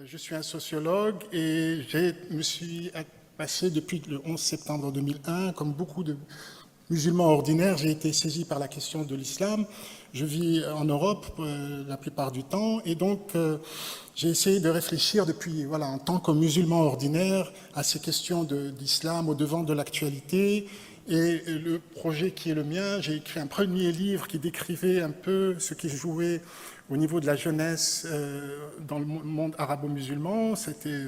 Je suis un sociologue et je me suis passé depuis le 11 septembre 2001, comme beaucoup de musulmans ordinaires, j'ai été saisi par la question de l'islam. Je vis en Europe la plupart du temps et donc j'ai essayé de réfléchir depuis, voilà, en tant que musulman ordinaire, à ces questions d'islam au devant de l'actualité. Et le projet qui est le mien, j'ai écrit un premier livre qui décrivait un peu ce qui se jouait au niveau de la jeunesse dans le monde arabo-musulman. C'était,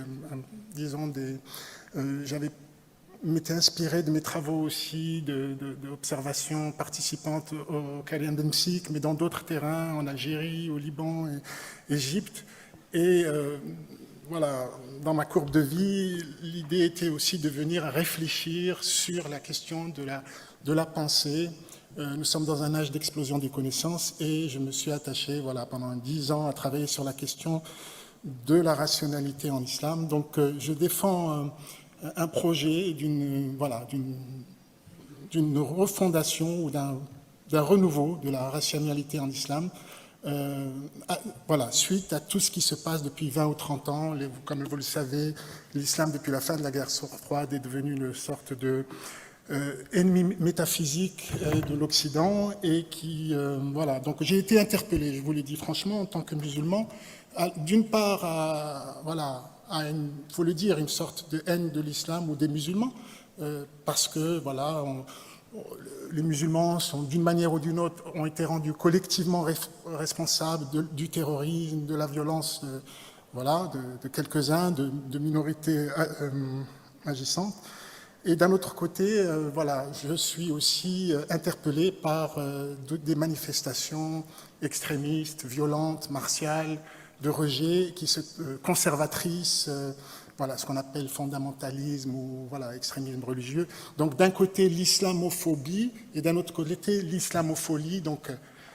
disons, j'avais m'étais inspiré de mes travaux aussi d'observations participantes au Caire Mexique, mais dans d'autres terrains, en Algérie, au Liban, et Égypte. Et voilà, dans ma courbe de vie, l'idée était aussi de venir réfléchir sur la question de la pensée. Nous sommes dans un âge d'explosion des connaissances et je me suis attaché, voilà, pendant 10 ans à travailler sur la question de la rationalité en islam. Donc je défends un projet d'une refondation ou d'un renouveau de la rationalité en islam, suite à tout ce qui se passe depuis 20 ou 30 ans. Comme vous le savez, l'islam, depuis la fin de la guerre froide, est devenu une sorte de ennemi métaphysique de l'Occident et qui, donc j'ai été interpellé, je vous l'ai dit franchement, en tant que musulman, d'une part, il faut le dire, une sorte de haine de l'islam ou des musulmans, parce que, les musulmans sont, d'une manière ou d'une autre, ont été rendus collectivement responsables du terrorisme, de la violence, de quelques-uns, de minorités agissantes. Et d'un autre côté, je suis aussi interpellé par des manifestations extrémistes, violentes, martiales, de rejet, conservatrices, ce qu'on appelle fondamentalisme ou extrémisme religieux. Donc d'un côté l'islamophobie et d'un autre côté l'islamophobie, donc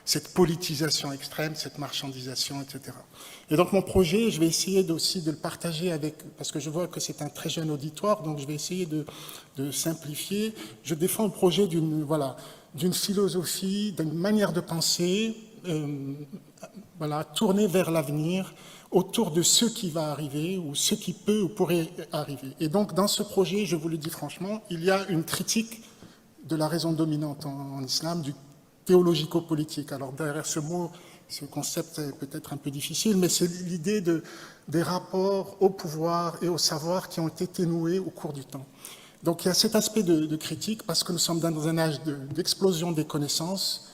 cette politisation extrême, cette marchandisation, etc. Et donc mon projet, je vais essayer aussi de le partager parce que je vois que c'est un très jeune auditoire, donc je vais essayer de simplifier. Je défends le projet d'une philosophie, d'une manière de penser, tournée vers l'avenir, autour de ce qui va arriver ou ce qui peut ou pourrait arriver. Et donc dans ce projet, je vous le dis franchement, il y a une critique de la raison dominante en islam, du théologico-politique. Alors derrière ce mot, ce concept est peut-être un peu difficile, mais c'est l'idée des rapports au pouvoir et au savoir qui ont été noués au cours du temps. Donc il y a cet aspect de critique parce que nous sommes dans un âge d'explosion des connaissances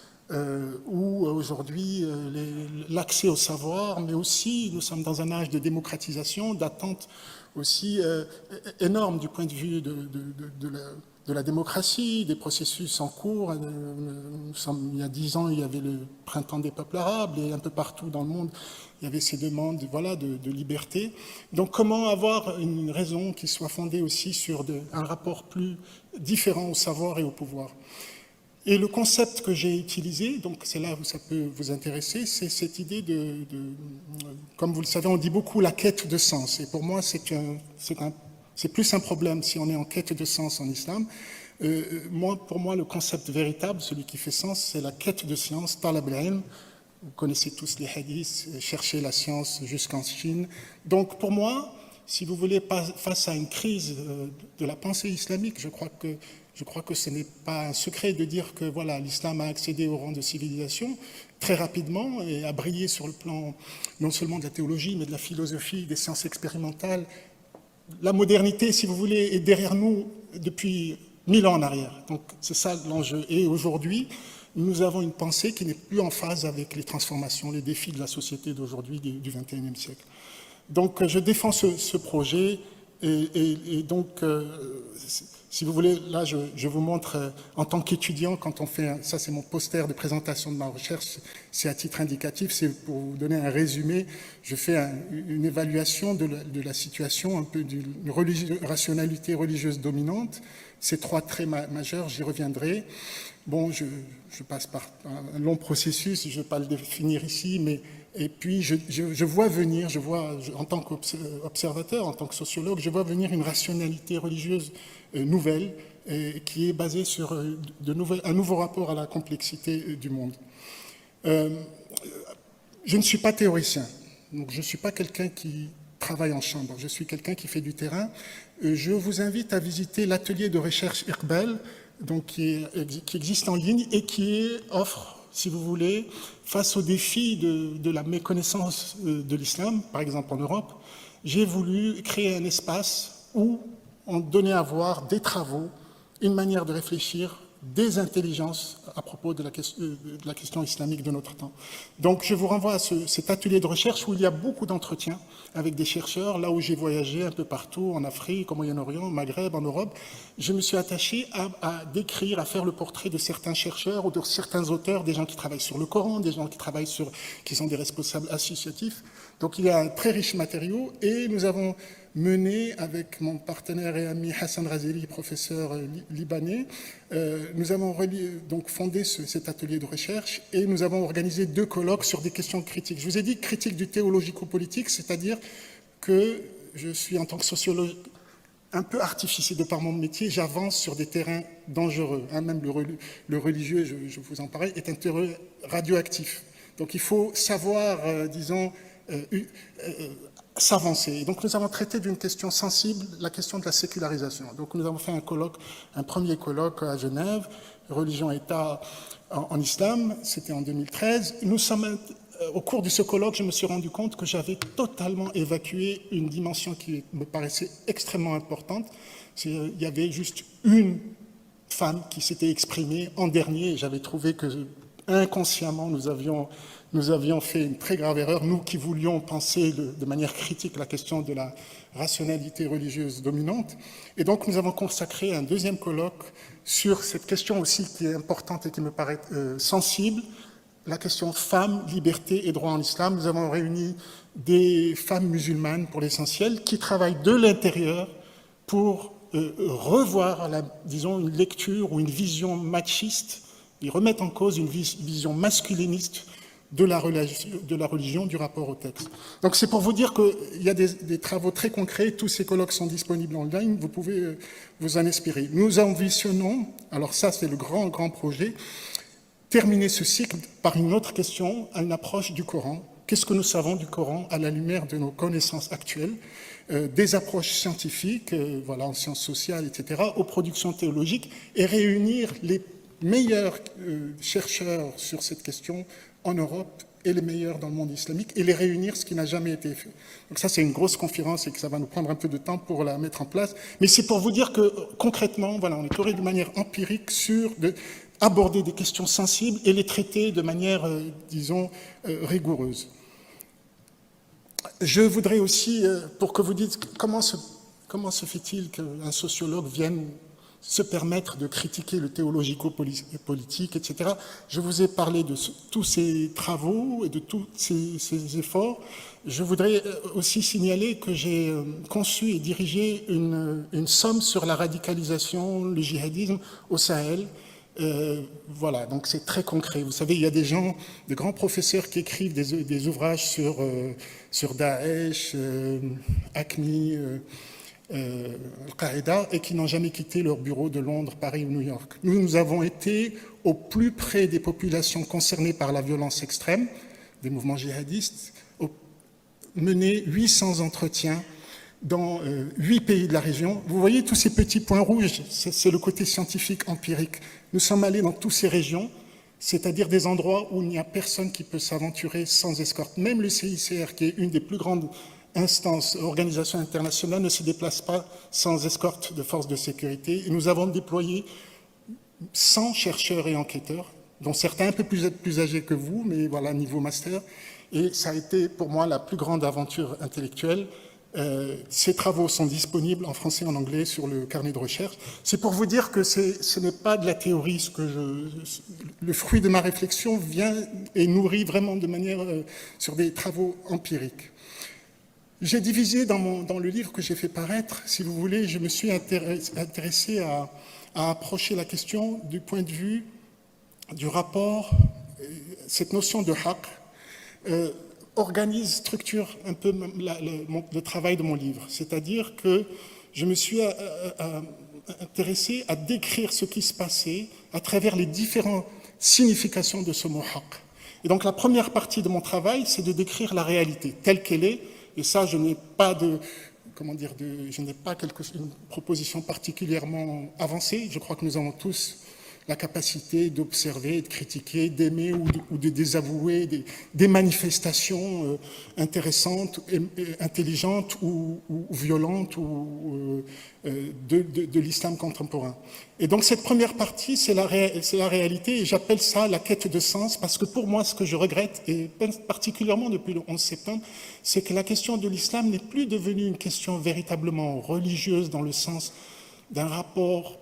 où aujourd'hui l'accès au savoir, mais aussi nous sommes dans un âge de démocratisation, d'attente aussi énorme du point de vue de la démocratie, des processus en cours. Il y a 10 ans, il y avait le printemps des peuples arabes et un peu partout dans le monde, il y avait ces demandes de liberté. Donc comment avoir une raison qui soit fondée aussi sur un rapport plus différent au savoir et au pouvoir. Et le concept que j'ai utilisé, donc c'est là où ça peut vous intéresser, c'est cette idée comme vous le savez, on dit beaucoup la quête de sens. Et pour moi, c'est plus un problème si on est en quête de sens en islam. Pour moi, le concept véritable, celui qui fait sens, c'est la quête de science, talab al-ilm. Vous connaissez tous les hadiths, chercher la science jusqu'en Chine. Donc pour moi, si vous voulez, face à une crise de la pensée islamique, je crois que ce n'est pas un secret de dire que l'islam a accédé au rang de civilisation très rapidement et a brillé sur le plan non seulement de la théologie, mais de la philosophie, des sciences expérimentales. La modernité, si vous voulez, est derrière nous depuis 1000 ans en arrière. Donc c'est ça l'enjeu. Et aujourd'hui, nous avons une pensée qui n'est plus en phase avec les transformations, les défis de la société d'aujourd'hui, du XXIe siècle. Donc je défends ce projet et donc, si vous voulez, là je vous montre en tant qu'étudiant, quand on fait, ça c'est mon poster de présentation de ma recherche, c'est à titre indicatif, c'est pour vous donner un résumé, je fais une évaluation de la situation, un peu d'une rationalité religieuse dominante, ces 3 traits majeurs, j'y reviendrai. Bon, je passe par un long processus, je ne vais pas le définir ici, mais et puis je vois venir, en tant qu'observateur, en tant que sociologue, je vois venir une rationalité religieuse nouvelle qui est basée sur un nouveau rapport à la complexité du monde. Je ne suis pas théoricien, donc je ne suis pas quelqu'un qui travail en chambre. Je suis quelqu'un qui fait du terrain. Je vous invite à visiter l'atelier de recherche Iqbal, donc qui existe en ligne et qui offre, si vous voulez, face aux défis de la méconnaissance de l'islam, par exemple en Europe, j'ai voulu créer un espace où on donnait à voir des travaux, une manière de réfléchir, des intelligences à propos de la question islamique de notre temps. Donc je vous renvoie à cet atelier de recherche où il y a beaucoup d'entretiens avec des chercheurs, là où j'ai voyagé un peu partout, en Afrique, au Moyen-Orient, au Maghreb, en Europe. Je me suis attaché à décrire, à faire le portrait de certains chercheurs ou de certains auteurs, des gens qui travaillent sur le Coran, des gens qui sont des responsables associatifs. Donc il y a un très riche matériau et nous avons mené avec mon partenaire et ami Hassan Razeli, professeur libanais, nous avons donc fondé cet atelier de recherche et nous avons organisé 2 colloques sur des questions critiques. Je vous ai dit critique du théologico-politique, c'est-à-dire que je suis en tant que sociologue un peu artificier de par mon métier, j'avance sur des terrains dangereux. Même le religieux, je vous en parlais, est un terrain radioactif. Donc il faut savoir, s'avancer. Donc nous avons traité d'une question sensible, la question de la sécularisation. Donc nous avons fait un premier colloque à Genève, religion État en islam, c'était en 2013. Au cours de ce colloque, je me suis rendu compte que j'avais totalement évacué une dimension qui me paraissait extrêmement importante. Il y avait juste une femme qui s'était exprimée en dernier, et j'avais trouvé que inconsciemment nous avions fait une très grave erreur, nous qui voulions penser de manière critique la question de la rationalité religieuse dominante. Et donc nous avons consacré un 2e colloque sur cette question aussi qui est importante et qui me paraît sensible, la question femmes, liberté et droit en islam. Nous avons réuni des femmes musulmanes pour l'essentiel qui travaillent de l'intérieur pour revoir, disons, une lecture ou une vision machiste. Ils remettent en cause une vision masculiniste de la religion, du rapport au texte. Donc c'est pour vous dire qu'il y a des travaux très concrets, tous ces colloques sont disponibles en ligne, vous pouvez vous en inspirer. Nous ambitionnons, alors ça c'est le grand projet, terminer ce cycle par une autre question, une approche du Coran. Qu'est-ce que nous savons du Coran à la lumière de nos connaissances actuelles, des approches scientifiques, en sciences sociales, etc., aux productions théologiques, et réunir les meilleurs chercheurs sur cette question en Europe et les meilleurs dans le monde islamique, et les réunir, ce qui n'a jamais été fait. Donc ça, c'est une grosse conférence et que ça va nous prendre un peu de temps pour la mettre en place. Mais c'est pour vous dire que, concrètement, on est tourné de manière empirique sur aborder des questions sensibles et les traiter de manière, rigoureuse. Je voudrais aussi, pour que vous dites comment se fait-il qu'un sociologue vienne se permettre de critiquer le théologico-politique, etc. Je vous ai parlé de tous ces travaux et de tous ces efforts. Je voudrais aussi signaler que j'ai conçu et dirigé une somme sur la radicalisation, le djihadisme au Sahel. Donc c'est très concret. Vous savez, il y a des grands professeurs qui écrivent des ouvrages sur Daesh, AQMI, Al-Qaïda, et qui n'ont jamais quitté leur bureau de Londres, Paris ou New York. Nous avons été au plus près des populations concernées par la violence extrême, des mouvements djihadistes, mené 800 entretiens dans 8 pays de la région. Vous voyez tous ces petits points rouges, c'est le côté scientifique, empirique. Nous sommes allés dans toutes ces régions, c'est-à-dire des endroits où il n'y a personne qui peut s'aventurer sans escorte. Même le CICR, qui est une des plus grandes instances, organisations internationales, ne se déplace pas sans escorte de forces de sécurité. Et nous avons déployé 100 chercheurs et enquêteurs, dont certains un peu plus âgés que vous, mais voilà, niveau master. Et ça a été pour moi la plus grande aventure intellectuelle. Ces travaux sont disponibles en français et en anglais sur le carnet de recherche. C'est pour vous dire que ce n'est pas de la théorie. Le fruit de ma réflexion vient et nourrit vraiment de manière sur des travaux empiriques. J'ai divisé dans le livre que j'ai fait paraître, si vous voulez, je me suis intéressé à approcher la question du point de vue du rapport, cette notion de haqq, structure un peu le travail de mon livre. C'est-à-dire que je me suis intéressé à décrire ce qui se passait à travers les différentes significations de ce mot haqq. Et donc la première partie de mon travail, c'est de décrire la réalité telle qu'elle est, Et ça, je n'ai pas je n'ai pas une proposition particulièrement avancée. Je crois que nous avons tous la capacité d'observer, de critiquer, d'aimer ou de désavouer des manifestations intéressantes, intelligentes ou violentes de l'islam contemporain. Et donc cette première partie, c'est la réalité, et j'appelle ça la quête de sens, parce que pour moi, ce que je regrette, et particulièrement depuis le 11 septembre, c'est que la question de l'islam n'est plus devenue une question véritablement religieuse dans le sens d'un rapport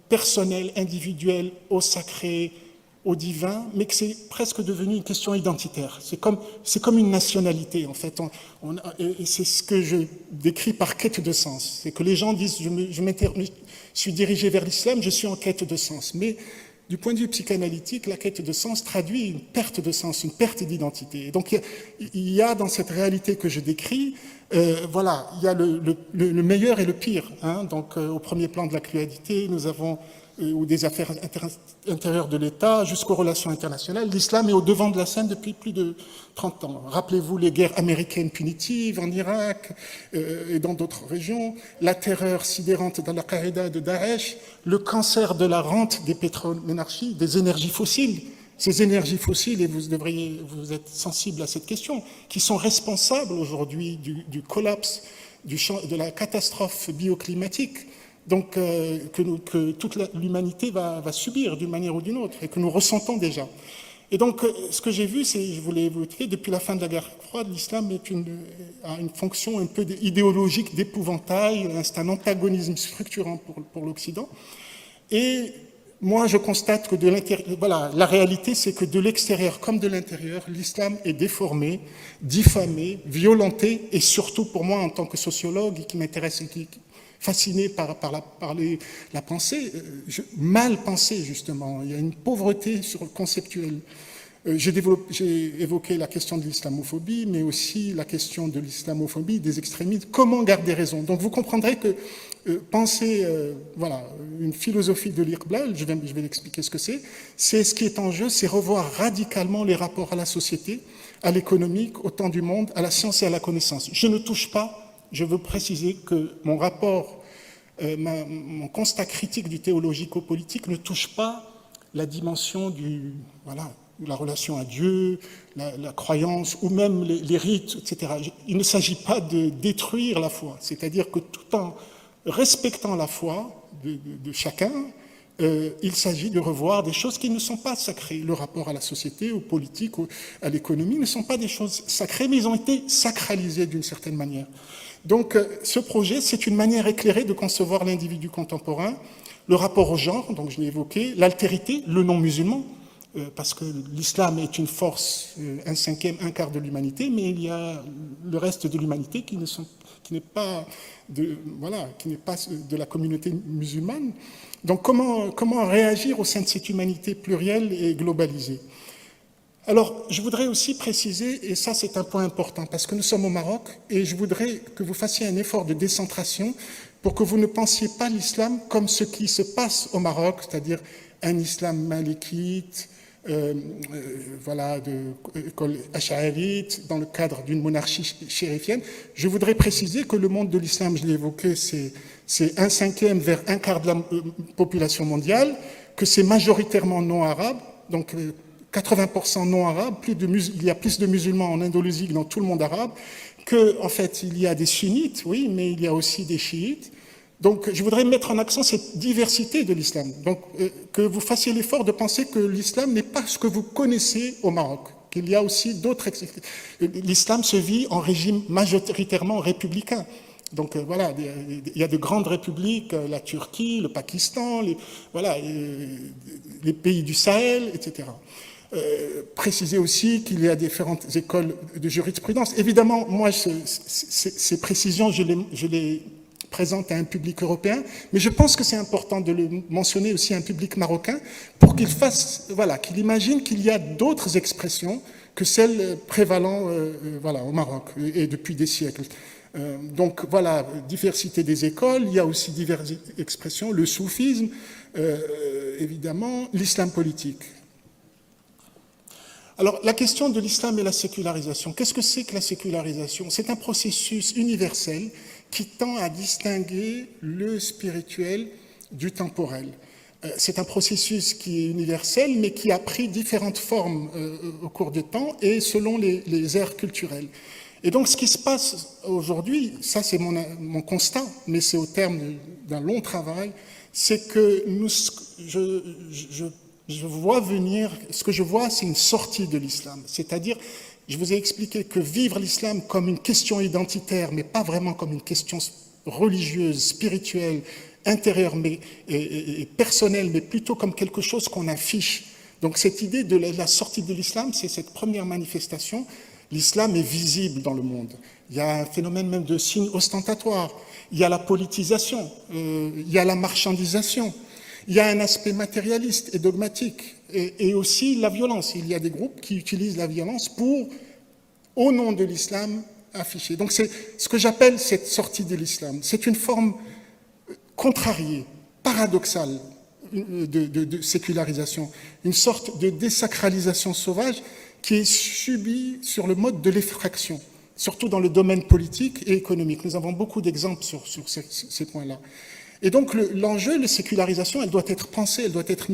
personnel, individuel, au sacré, au divin, mais que c'est presque devenu une question identitaire. C'est comme une nationalité, en fait. Et c'est ce que je décris par quête de sens. C'est que les gens disent, je suis dirigé vers l'islam, je suis en quête de sens. Mais du point de vue psychanalytique, la quête de sens traduit une perte de sens, une perte d'identité. Et donc, il y a dans cette réalité que je décris, voilà, il y a le meilleur et le pire. Hein. Donc, au premier plan de l'actualité, nous avons ou des affaires intérieures de l'État jusqu'aux relations internationales. L'islam est au devant de la scène depuis plus de 30 ans. Rappelez-vous les guerres américaines punitives en Irak et dans d'autres régions, la terreur sidérante dans l'Al-Qaïda de Daesh, le cancer de la rente des pétromonarchies, des énergies fossiles. Ces énergies fossiles, et vous êtes sensible à cette question, qui sont responsables aujourd'hui du collapse, de la catastrophe bioclimatique, donc que toute l'humanité va subir d'une manière ou d'une autre, et que nous ressentons déjà. Et donc, ce que j'ai vu, je voulais évoquer, depuis la fin de la guerre froide, l'islam a une fonction un peu idéologique d'épouvantail, c'est un antagonisme structurant pour l'Occident. Et moi, je constate que voilà, la réalité, c'est que de l'extérieur comme de l'intérieur, l'islam est déformé, diffamé, violenté, et surtout pour moi, en tant que sociologue, qui m'intéresse et qui fasciné par la pensée, mal pensée justement. Il y a une pauvreté conceptuelle. J'ai évoqué la question de l'islamophobie, mais aussi la question de l'islamophobie, des extrémistes. Comment garder raison? Donc vous comprendrez que penser, voilà, une philosophie de l'Iqbal, je vais l'expliquer ce que c'est ce qui est en jeu, c'est revoir radicalement les rapports à la société, à l'économique, au temps du monde, à la science et à la connaissance. Je ne touche pas. Je veux préciser que mon rapport, mon constat critique du théologico-politique ne touche pas la dimension la relation à Dieu, la croyance, ou même les rites, etc. Il ne s'agit pas de détruire la foi, c'est-à-dire que tout en respectant la foi de chacun, il s'agit de revoir des choses qui ne sont pas sacrées. Le rapport à la société, aux politiques, à l'économie ne sont pas des choses sacrées, mais ils ont été sacralisées d'une certaine manière. Donc, ce projet, c'est une manière éclairée de concevoir l'individu contemporain, le rapport au genre, donc je l'ai évoqué, l'altérité, le non-musulman, parce que l'islam est une force, un cinquième, un quart de l'humanité, mais il y a le reste de l'humanité qui n'est pas de la communauté musulmane. Donc, comment réagir au sein de cette humanité plurielle et globalisée? Alors, je voudrais aussi préciser, et ça c'est un point important, parce que nous sommes au Maroc, et je voudrais que vous fassiez un effort de décentration pour que vous ne pensiez pas l'islam comme ce qui se passe au Maroc, c'est-à-dire un islam malikite, voilà, d'école ash'arite, dans le cadre d'une monarchie chérifienne. Je voudrais préciser que le monde de l'islam, je l'ai évoqué, c'est un cinquième vers un quart de la population mondiale, que c'est majoritairement non arabe, donc 80% non arabes, il y a plus de musulmans en Indonésie que dans tout le monde arabe, qu'en fait il y a des sunnites, oui, mais il y a aussi des chiites. Donc je voudrais mettre en accent cette diversité de l'islam. Donc que vous fassiez l'effort de penser que l'islam n'est pas ce que vous connaissez au Maroc, qu'il y a aussi d'autres... L'islam se vit en régime majoritairement républicain. Donc voilà, il y a de grandes républiques, la Turquie, le Pakistan, les pays du Sahel, etc. Préciser aussi qu'il y a différentes écoles de jurisprudence. Évidemment, moi, ces précisions, je les présente à un public européen, mais je pense que c'est important de le mentionner aussi à un public marocain pour qu'il qu'il imagine qu'il y a d'autres expressions que celles prévalant au Maroc et depuis des siècles. Donc voilà, diversité des écoles, il y a aussi diverses expressions, le soufisme, évidemment, l'islam politique. Alors, la question de l'islam et la sécularisation. Qu'est-ce que c'est que la sécularisation? C'est un processus universel qui tend à distinguer le spirituel du temporel. C'est un processus qui est universel, mais qui a pris différentes formes au cours du temps et selon les aires culturelles. Et donc, ce qui se passe aujourd'hui, ça c'est mon constat, mais c'est au terme d'un long travail, c'est que je vois venir, ce que je vois, c'est une sortie de l'islam. C'est-à-dire, je vous ai expliqué que vivre l'islam comme une question identitaire, mais pas vraiment comme une question religieuse, spirituelle, intérieure et personnelle, mais plutôt comme quelque chose qu'on affiche. Donc cette idée de la sortie de l'islam, c'est cette première manifestation. L'islam est visible dans le monde. Il y a un phénomène même de signe ostentatoire. Il y a la politisation, il y a la marchandisation. Il y a un aspect matérialiste et dogmatique, et aussi la violence. Il y a des groupes qui utilisent la violence pour, au nom de l'islam, afficher. Donc c'est ce que j'appelle cette sortie de l'islam. C'est une forme contrariée, paradoxale de sécularisation, une sorte de désacralisation sauvage qui est subie sur le mode de l'effraction, surtout dans le domaine politique et économique. Nous avons beaucoup d'exemples sur ces points-là. Et donc l'enjeu de sécularisation, elle doit être pensée, elle doit être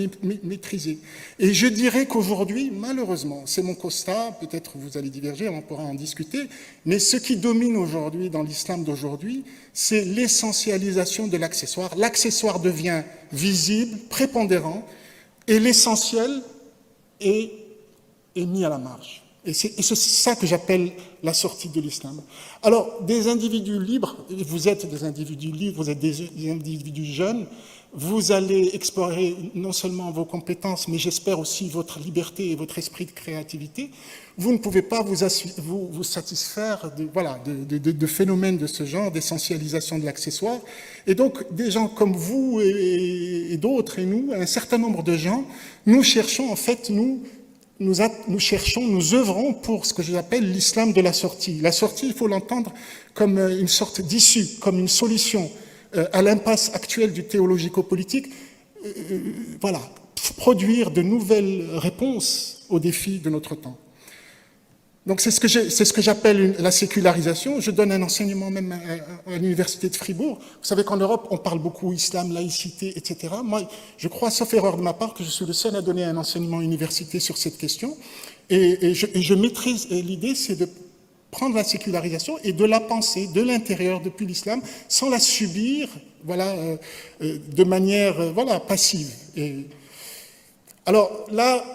maîtrisée. Et je dirais qu'aujourd'hui, malheureusement, c'est mon constat, peut-être vous allez diverger, on pourra en discuter, mais ce qui domine aujourd'hui dans l'islam d'aujourd'hui, c'est l'essentialisation de l'accessoire. L'accessoire devient visible, prépondérant, et l'essentiel est mis à la marge. Et c'est ça que j'appelle la sortie de l'islam. Alors, des individus libres, vous êtes des individus libres, vous êtes des individus jeunes, vous allez explorer non seulement vos compétences, mais j'espère aussi votre liberté et votre esprit de créativité. Vous ne pouvez pas vous satisfaire de phénomènes de ce genre, d'essentialisation de l'accessoire. Et donc, des gens comme vous et d'autres, et nous, un certain nombre de gens, nous cherchons en fait, nous œuvrons pour ce que j'appelle l'islam de la sortie. La sortie, il faut l'entendre comme une sorte d'issue, comme une solution à l'impasse actuelle du théologico-politique. Produire de nouvelles réponses aux défis de notre temps. Donc c'est ce que j'appelle la sécularisation. Je donne un enseignement même à l'université de Fribourg. Vous savez qu'en Europe, on parle beaucoup islam, laïcité, etc. Moi, je crois, sauf erreur de ma part, que je suis le seul à donner un enseignement université sur cette question. Et je maîtrise, et l'idée, c'est de prendre la sécularisation et de la penser de l'intérieur depuis l'islam, sans la subir, de manière, passive. Alors là,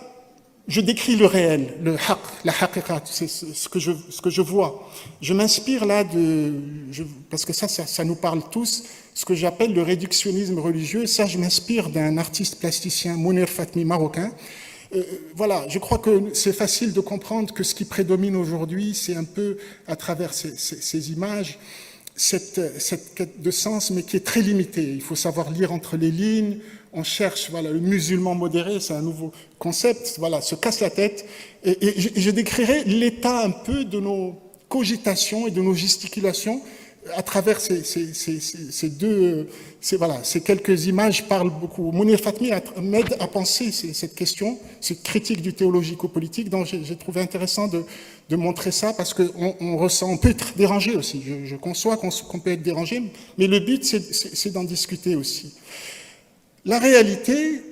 je décris le réel, le haqq, la haqiqat, c'est ce que je vois. Je m'inspire là parce que ça nous parle tous, ce que j'appelle le réductionnisme religieux. Ça, je m'inspire d'un artiste plasticien, Mounir Fatmi, marocain. Je crois que c'est facile de comprendre que ce qui prédomine aujourd'hui, c'est un peu à travers ces images, cette quête de sens, mais qui est très limitée. Il faut savoir lire entre les lignes. On cherche, le musulman modéré, c'est un nouveau concept, se casse la tête. Et je décrirai l'état un peu de nos cogitations et de nos gesticulations à travers ces quelques images parlent beaucoup. Mounir Fatmi m'aide à penser cette question, cette critique du théologico-politique, dont j'ai trouvé intéressant de montrer ça, parce on peut être dérangé aussi. Je conçois qu'on peut être dérangé, mais le but, c'est d'en discuter aussi. La réalité,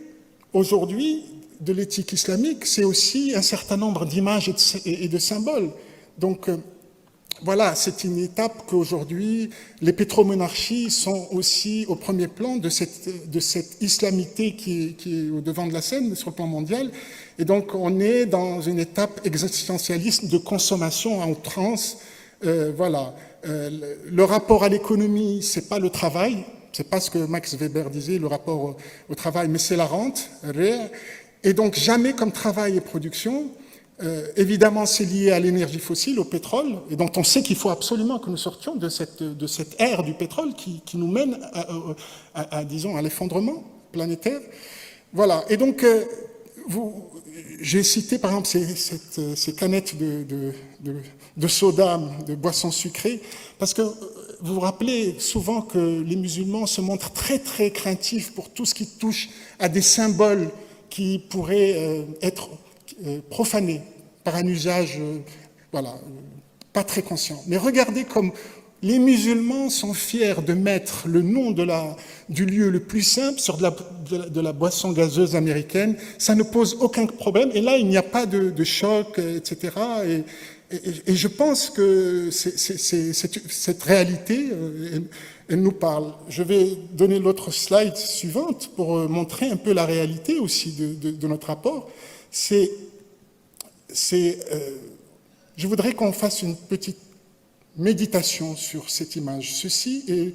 aujourd'hui, de l'éthique islamique, c'est aussi un certain nombre d'images et de symboles. Donc, c'est une étape qu'aujourd'hui, les pétromonarchies sont aussi au premier plan de cette islamité qui est au devant de la scène sur le plan mondial. Et donc, on est dans une étape existentialiste de consommation à outrance. Le rapport à l'économie, c'est pas le travail. C'est pas ce que Max Weber disait, le rapport au travail, mais c'est la rente. Et donc, jamais comme travail et production. Évidemment, c'est lié à l'énergie fossile, au pétrole, et donc on sait qu'il faut absolument que nous sortions de cette ère du pétrole qui nous mène à l'effondrement planétaire. Et donc, j'ai cité par exemple ces canettes de soda, de boissons sucrées, parce que vous vous rappelez souvent que les musulmans se montrent très très craintifs pour tout ce qui touche à des symboles qui pourraient être profanés par un usage, pas très conscient. Mais regardez comme les musulmans sont fiers de mettre le nom du lieu le plus simple sur de la boisson gazeuse américaine. Ça ne pose aucun problème. Et là, il n'y a pas de choc, etc. Et je pense que cette réalité, elle nous parle. Je vais donner l'autre slide suivante pour montrer un peu la réalité aussi de notre rapport. Je voudrais qu'on fasse une petite méditation sur cette image. Ceci est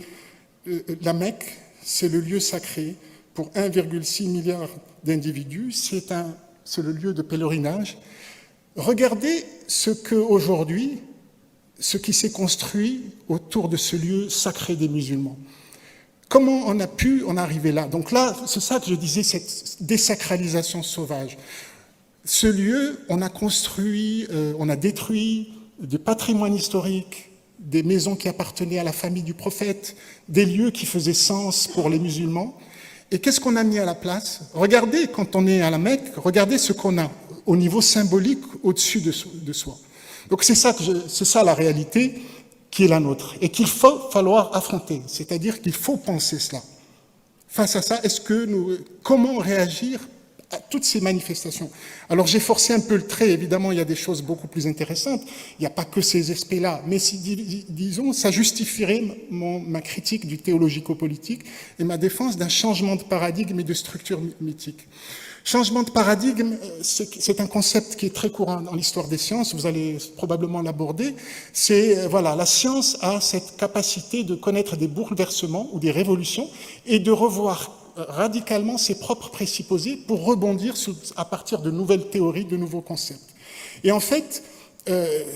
la Mecque, c'est le lieu sacré pour 1,6 milliard d'individus. C'est le lieu de pèlerinage. Regardez ce qui s'est construit autour de ce lieu sacré des musulmans. Comment on a pu en arriver là? Donc là, c'est ça que je disais, cette désacralisation sauvage. Ce lieu, on a détruit des patrimoines historiques, des maisons qui appartenaient à la famille du prophète, des lieux qui faisaient sens pour les musulmans. Et qu'est-ce qu'on a mis à la place? Regardez, quand on est à la Mecque, regardez ce qu'on a au niveau symbolique au-dessus de soi. Donc c'est ça la réalité qui est la nôtre et qu'il falloir affronter. C'est-à-dire qu'il faut penser cela. Face à ça, comment réagir à toutes ces manifestations? Alors j'ai forcé un peu le trait, évidemment il y a des choses beaucoup plus intéressantes, il n'y a pas que ces aspects-là, mais disons, ça justifierait ma critique du théologico-politique et ma défense d'un changement de paradigme et de structure mythique. Changement de paradigme, c'est un concept qui est très courant dans l'histoire des sciences, vous allez probablement l'aborder. La science a cette capacité de connaître des bouleversements ou des révolutions et de revoir radicalement ses propres présupposés pour rebondir à partir de nouvelles théories, de nouveaux concepts. Et en fait,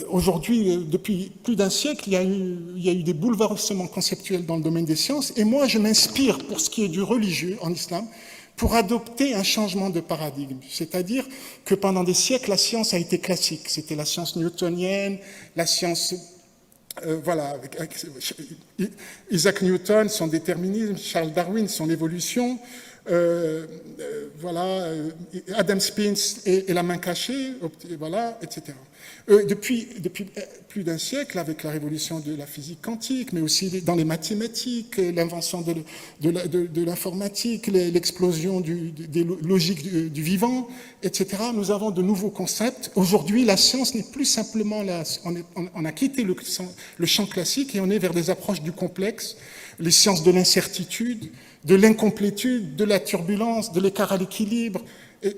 aujourd'hui, depuis plus d'un siècle, il y a eu des bouleversements conceptuels dans le domaine des sciences, et moi je m'inspire pour ce qui est du religieux en islam, pour adopter un changement de paradigme. C'est-à-dire que pendant des siècles, la science a été classique. C'était la science newtonienne, la science... Isaac Newton, son déterminisme, Charles Darwin, son évolution, Adam Spence et la main cachée, etc. Depuis plus d'un siècle, avec la révolution de la physique quantique, mais aussi dans les mathématiques, l'invention de l'informatique, l'explosion des logiques du vivant, etc., nous avons de nouveaux concepts. Aujourd'hui, la science n'est plus simplement on a quitté le champ classique et on est vers des approches du complexe, les sciences de l'incertitude, de l'incomplétude, de la turbulence, de l'écart à l'équilibre,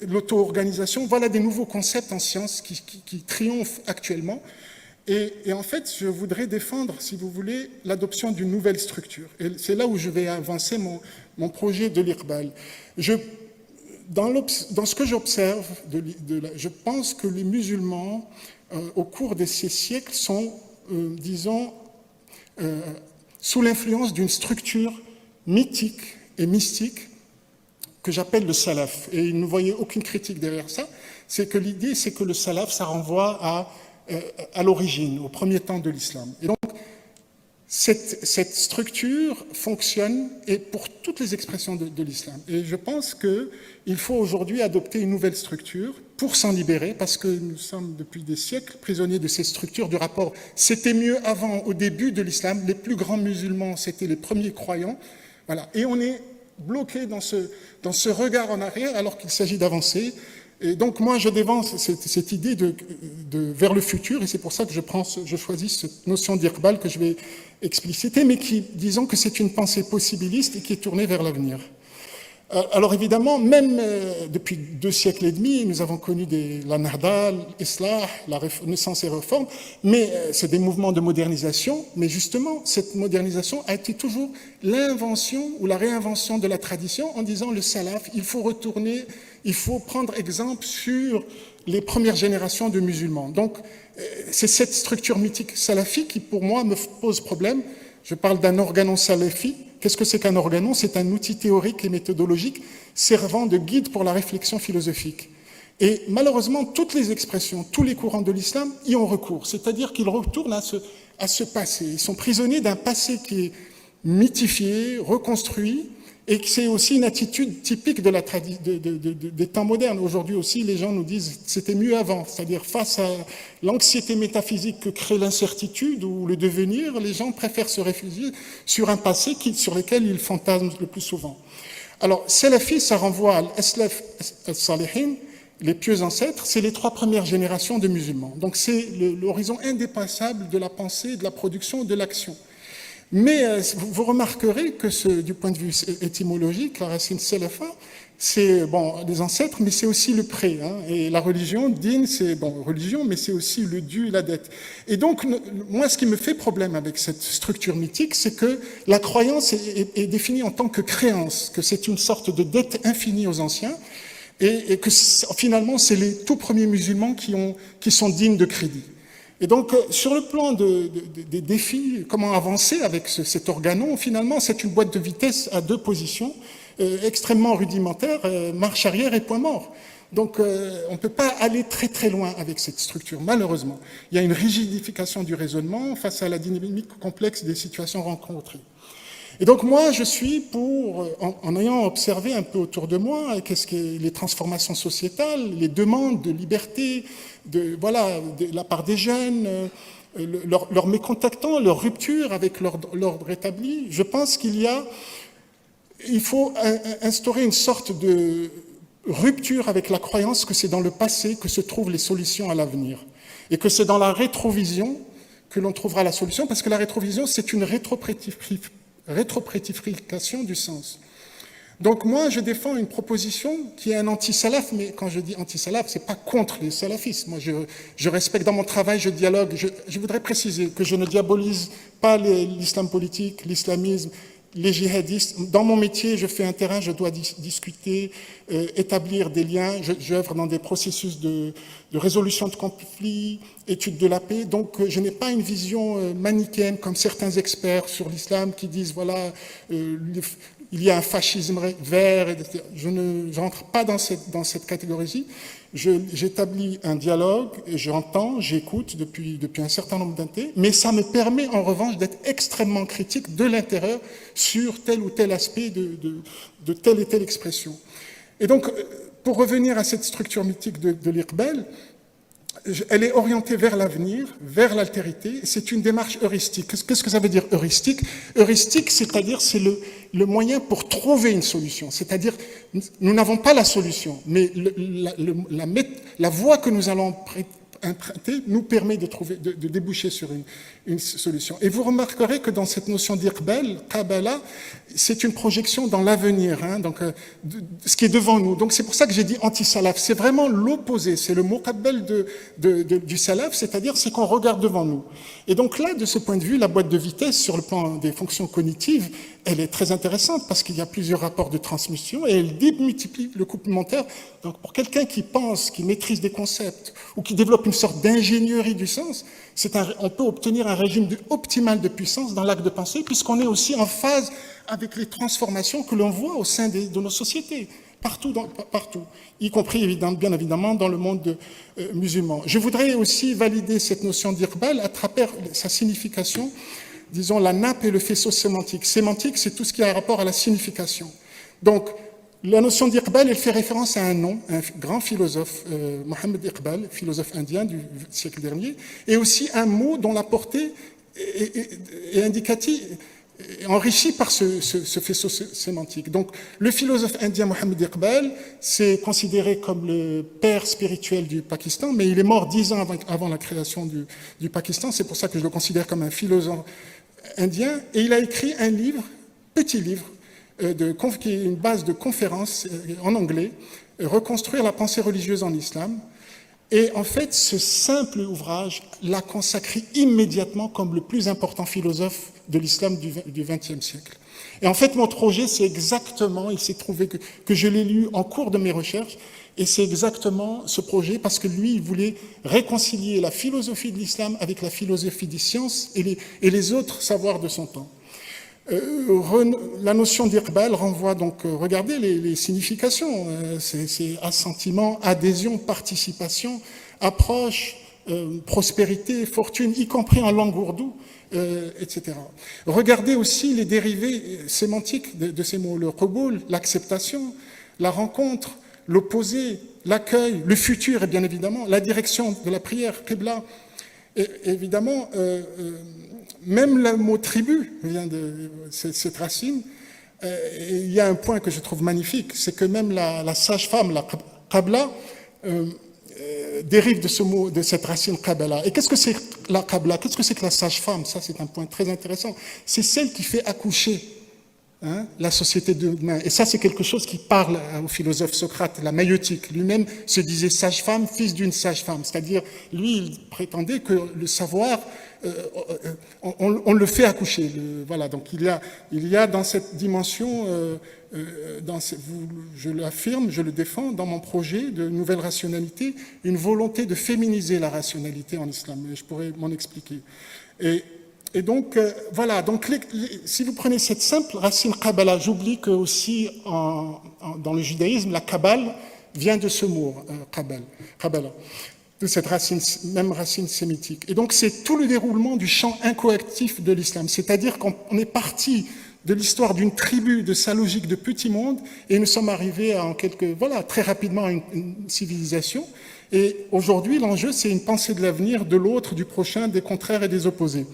l'auto-organisation. Voilà des nouveaux concepts en sciences qui triomphent actuellement. Et en fait, je voudrais défendre, si vous voulez, l'adoption d'une nouvelle structure. Et c'est là où je vais avancer mon projet de l'Iqbal. Dans ce que j'observe, je pense que les musulmans, au cours de ces siècles, sont, sous l'influence d'une structure mythique et mystique que j'appelle le salaf. Et ne voyez aucune critique derrière ça. C'est que l'idée, c'est que le salaf, ça renvoie à l'origine, au premier temps de l'islam. Et donc, cette structure fonctionne et pour toutes les expressions de l'islam. Et je pense qu'il faut aujourd'hui adopter une nouvelle structure pour s'en libérer, parce que nous sommes depuis des siècles prisonniers de ces structures du rapport. C'était mieux avant, au début de l'islam. Les plus grands musulmans, c'était les premiers croyants. Voilà. Et on est bloqué dans ce regard en arrière alors qu'il s'agit d'avancer. Et donc moi je dévance cette idée vers le futur, et c'est pour ça que je choisis cette notion d'Iqbal que je vais expliciter, mais disons que c'est une pensée possibiliste et qui est tournée vers l'avenir. Alors évidemment, même depuis 2 siècles et demi, nous avons connu la Nahda, l'Islah, la Renaissance et Réforme, mais c'est des mouvements de modernisation, mais justement, cette modernisation a été toujours l'invention ou la réinvention de la tradition en disant le salaf, il faut prendre exemple sur les premières générations de musulmans. Donc, c'est cette structure mythique salafi qui, pour moi, me pose problème. Je parle d'un organon salafi. Qu'est-ce que c'est qu'un organon? C'est un outil théorique et méthodologique servant de guide pour la réflexion philosophique. Et malheureusement, toutes les expressions, tous les courants de l'islam y ont recours. C'est-à-dire qu'ils retournent à ce passé. Ils sont prisonniers d'un passé qui est mythifié, reconstruit, Et que c'est aussi une attitude typique de des temps modernes. Aujourd'hui aussi, les gens nous disent c'était mieux avant. C'est-à-dire face à l'anxiété métaphysique que crée l'incertitude ou le devenir, les gens préfèrent se réfugier sur un passé sur lequel ils fantasment le plus souvent. Alors, Salafi, ça renvoie à l'Aslaf al-Salihin, les pieux ancêtres, c'est les 3 premières générations de musulmans. Donc c'est l'horizon indépassable de la pensée, de la production, de l'action. Mais vous remarquerez que du point de vue étymologique, la racine salafa, c'est les ancêtres, mais c'est aussi le pré. Hein, et la religion, din, c'est religion, mais c'est aussi le dû, la dette. Et donc, moi, ce qui me fait problème avec cette structure mythique, c'est que la croyance est définie en tant que créance, que c'est une sorte de dette infinie aux anciens, et que finalement, c'est les tout premiers musulmans qui sont dignes de crédit. Et donc, sur le plan des défis, comment avancer avec cet organon, finalement, c'est une boîte de vitesse à 2 positions, extrêmement rudimentaire, marche arrière et point mort. Donc, on ne peut pas aller très très loin avec cette structure, malheureusement. Il y a une rigidification du raisonnement face à la dynamique complexe des situations rencontrées. Et donc moi, je suis pour, en ayant observé un peu autour de moi, qu'est-ce que les transformations sociétales, les demandes de liberté, de la part des jeunes, leur mécontentement, leur rupture avec l'ordre établi, je pense il faut instaurer une sorte de rupture avec la croyance que c'est dans le passé que se trouvent les solutions à l'avenir. Et que c'est dans la rétrovision que l'on trouvera la solution, parce que la rétrovision, c'est une rétroprétification du sens. Donc moi, je défends une proposition qui est un anti-salaf, mais quand je dis anti-salaf, c'est pas contre les salafistes. Moi, je respecte dans mon travail, je dialogue. Je voudrais préciser que je ne diabolise pas l'islam politique, l'islamisme, les djihadistes. Dans mon métier, je fais un terrain, je dois discuter, établir des liens. J'œuvre dans des processus de résolution de conflits, études de la paix. Donc, je n'ai pas une vision manichéenne comme certains experts sur l'islam qui disent, voilà, il y a un fascisme vert. Je n'entre pas dans cette catégorie. J'établis un dialogue, j'entends, j'écoute depuis un certain nombre d'années, mais ça me permet en revanche d'être extrêmement critique de l'intérieur sur tel ou tel aspect de telle et telle expression. Et donc, pour revenir à cette structure mythique de l'Iqbal, elle est orientée vers l'avenir, vers l'altérité. C'est une démarche heuristique. Qu'est-ce que ça veut dire heuristique? Heuristique, c'est-à-dire c'est le moyen pour trouver une solution. C'est-à-dire, nous n'avons pas la solution, mais la voie que nous allons emprunter nous permet de déboucher sur une solution. Et vous remarquerez que dans cette notion d'Iqbal, Qabala, c'est une projection dans l'avenir, hein, donc ce qui est devant nous. Donc c'est pour ça que j'ai dit anti-salaf. C'est vraiment l'opposé, c'est le muqabbal du salaf, c'est-à-dire c'est qu'on regarde devant nous. Et donc là, de ce point de vue, la boîte de vitesse sur le plan des fonctions cognitives, elle est très intéressante parce qu'il y a plusieurs rapports de transmission et elle démultiplie le complémentaire. Donc pour quelqu'un qui pense, qui maîtrise des concepts ou qui développe une sorte d'ingénierie du sens, on peut obtenir un régime optimal de puissance dans l'acte de pensée puisqu'on est aussi en phase avec les transformations que l'on voit au sein de nos sociétés, partout, y compris bien évidemment dans le monde musulman. Je voudrais aussi valider cette notion d'Iqbal à travers sa signification, disons la nappe et le faisceau sémantique. Sémantique, c'est tout ce qui a rapport à la signification. Donc, la notion d'Iqbal, elle fait référence à un nom, un grand philosophe, Mohammed Iqbal, philosophe indien du siècle dernier, et aussi un mot dont la portée est indicative, enrichi par ce faisceau sémantique. Donc, le philosophe indien Mohammed Iqbal, c'est considéré comme le père spirituel du Pakistan, mais il est mort 10 ans avant la création du Pakistan, c'est pour ça que je le considère comme un philosophe indien, et il a écrit un livre, petit livre, qui est une base de conférences en anglais, Reconstruire la pensée religieuse en islam. Et en fait, ce simple ouvrage l'a consacré immédiatement comme le plus important philosophe de l'islam du XXe siècle. Et en fait, mon projet, c'est exactement, il s'est trouvé que je l'ai lu en cours de mes recherches, et c'est exactement ce projet, parce que lui, il voulait réconcilier la philosophie de l'islam avec la philosophie des sciences et les autres savoirs de son temps. La notion d'Iqbal renvoie donc, regardez les significations, c'est assentiment, adhésion, participation, approche, prospérité, fortune, y compris en langue ourdou, etc. Regardez aussi les dérivés sémantiques de ces mots, le qaboul, l'acceptation, la rencontre, l'opposé, l'accueil, le futur, et bien évidemment, la direction de la prière, qibla. Et évidemment, même le mot tribu vient de cette racine. Il y a un point que je trouve magnifique, c'est que même la sage-femme, la qabla, dérive de ce mot, de cette racine qabla. Et qu'est-ce que c'est la qabla? Qu'est-ce que c'est que la sage-femme? Ça, c'est un point très intéressant. C'est celle qui fait accoucher la société de demain. Et ça, c'est quelque chose qui parle au philosophe Socrate, la maïeutique. Lui-même se disait sage-femme, fils d'une sage-femme. C'est-à-dire, lui, il prétendait que le savoir, on le fait accoucher. Voilà, donc il y a dans cette dimension, je l'affirme, je le défends, dans mon projet de nouvelle rationalité, une volonté de féminiser la rationalité en islam. Je pourrais m'en expliquer. Et donc, voilà, donc si vous prenez cette simple racine Kabbalah, j'oublie que aussi dans le judaïsme, la Kabbale vient de ce mot, Kabbalah, de cette même racine sémitique. Et donc, c'est tout le déroulement du champ incoactif de l'islam, c'est-à-dire qu'on est parti de l'histoire d'une tribu, de sa logique de petit monde, et nous sommes arrivés très rapidement à une civilisation. Et aujourd'hui, l'enjeu, c'est une pensée de l'avenir, de l'autre, du prochain, des contraires et des opposés.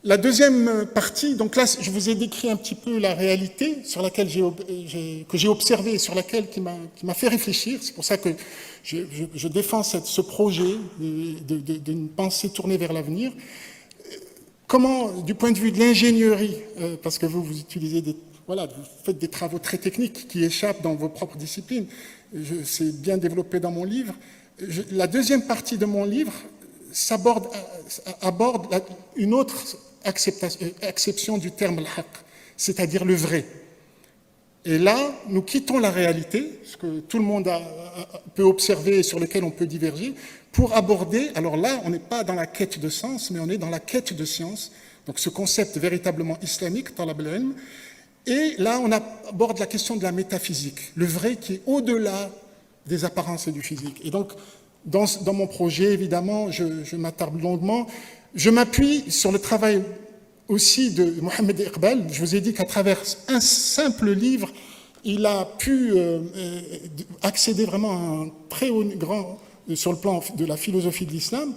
La deuxième partie, donc là, je vous ai décrit un petit peu la réalité sur laquelle que j'ai observée, sur laquelle qui m'a fait réfléchir. C'est pour ça que je défends ce projet d'une pensée tournée vers l'avenir. Comment, du point de vue de l'ingénierie, parce que vous utilisez vous faites des travaux très techniques qui échappent dans vos propres disciplines. C'est bien développé dans mon livre. La deuxième partie de mon livre aborde une autre acception du terme al-haq, c'est-à-dire le vrai. Et là, nous quittons la réalité, ce que tout le monde peut observer et sur lequel on peut diverger, pour aborder, alors là, on n'est pas dans la quête de sens, mais on est dans la quête de science, donc ce concept véritablement islamique, talab al-ilm, et là, on aborde la question de la métaphysique, le vrai qui est au-delà des apparences et du physique. Et donc, dans mon projet, évidemment, je m'attarde longuement. Je m'appuie sur le travail aussi de Mohamed Iqbal. Je vous ai dit qu'à travers un simple livre, il a pu accéder vraiment à un très haut grand sur le plan de la philosophie de l'islam.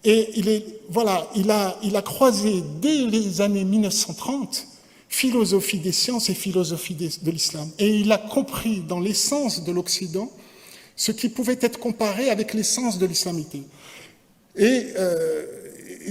Et il a croisé dès les années 1930 philosophie des sciences et philosophie de l'islam. Et il a compris dans l'essence de l'Occident ce qui pouvait être comparé avec l'essence de l'islamité. Et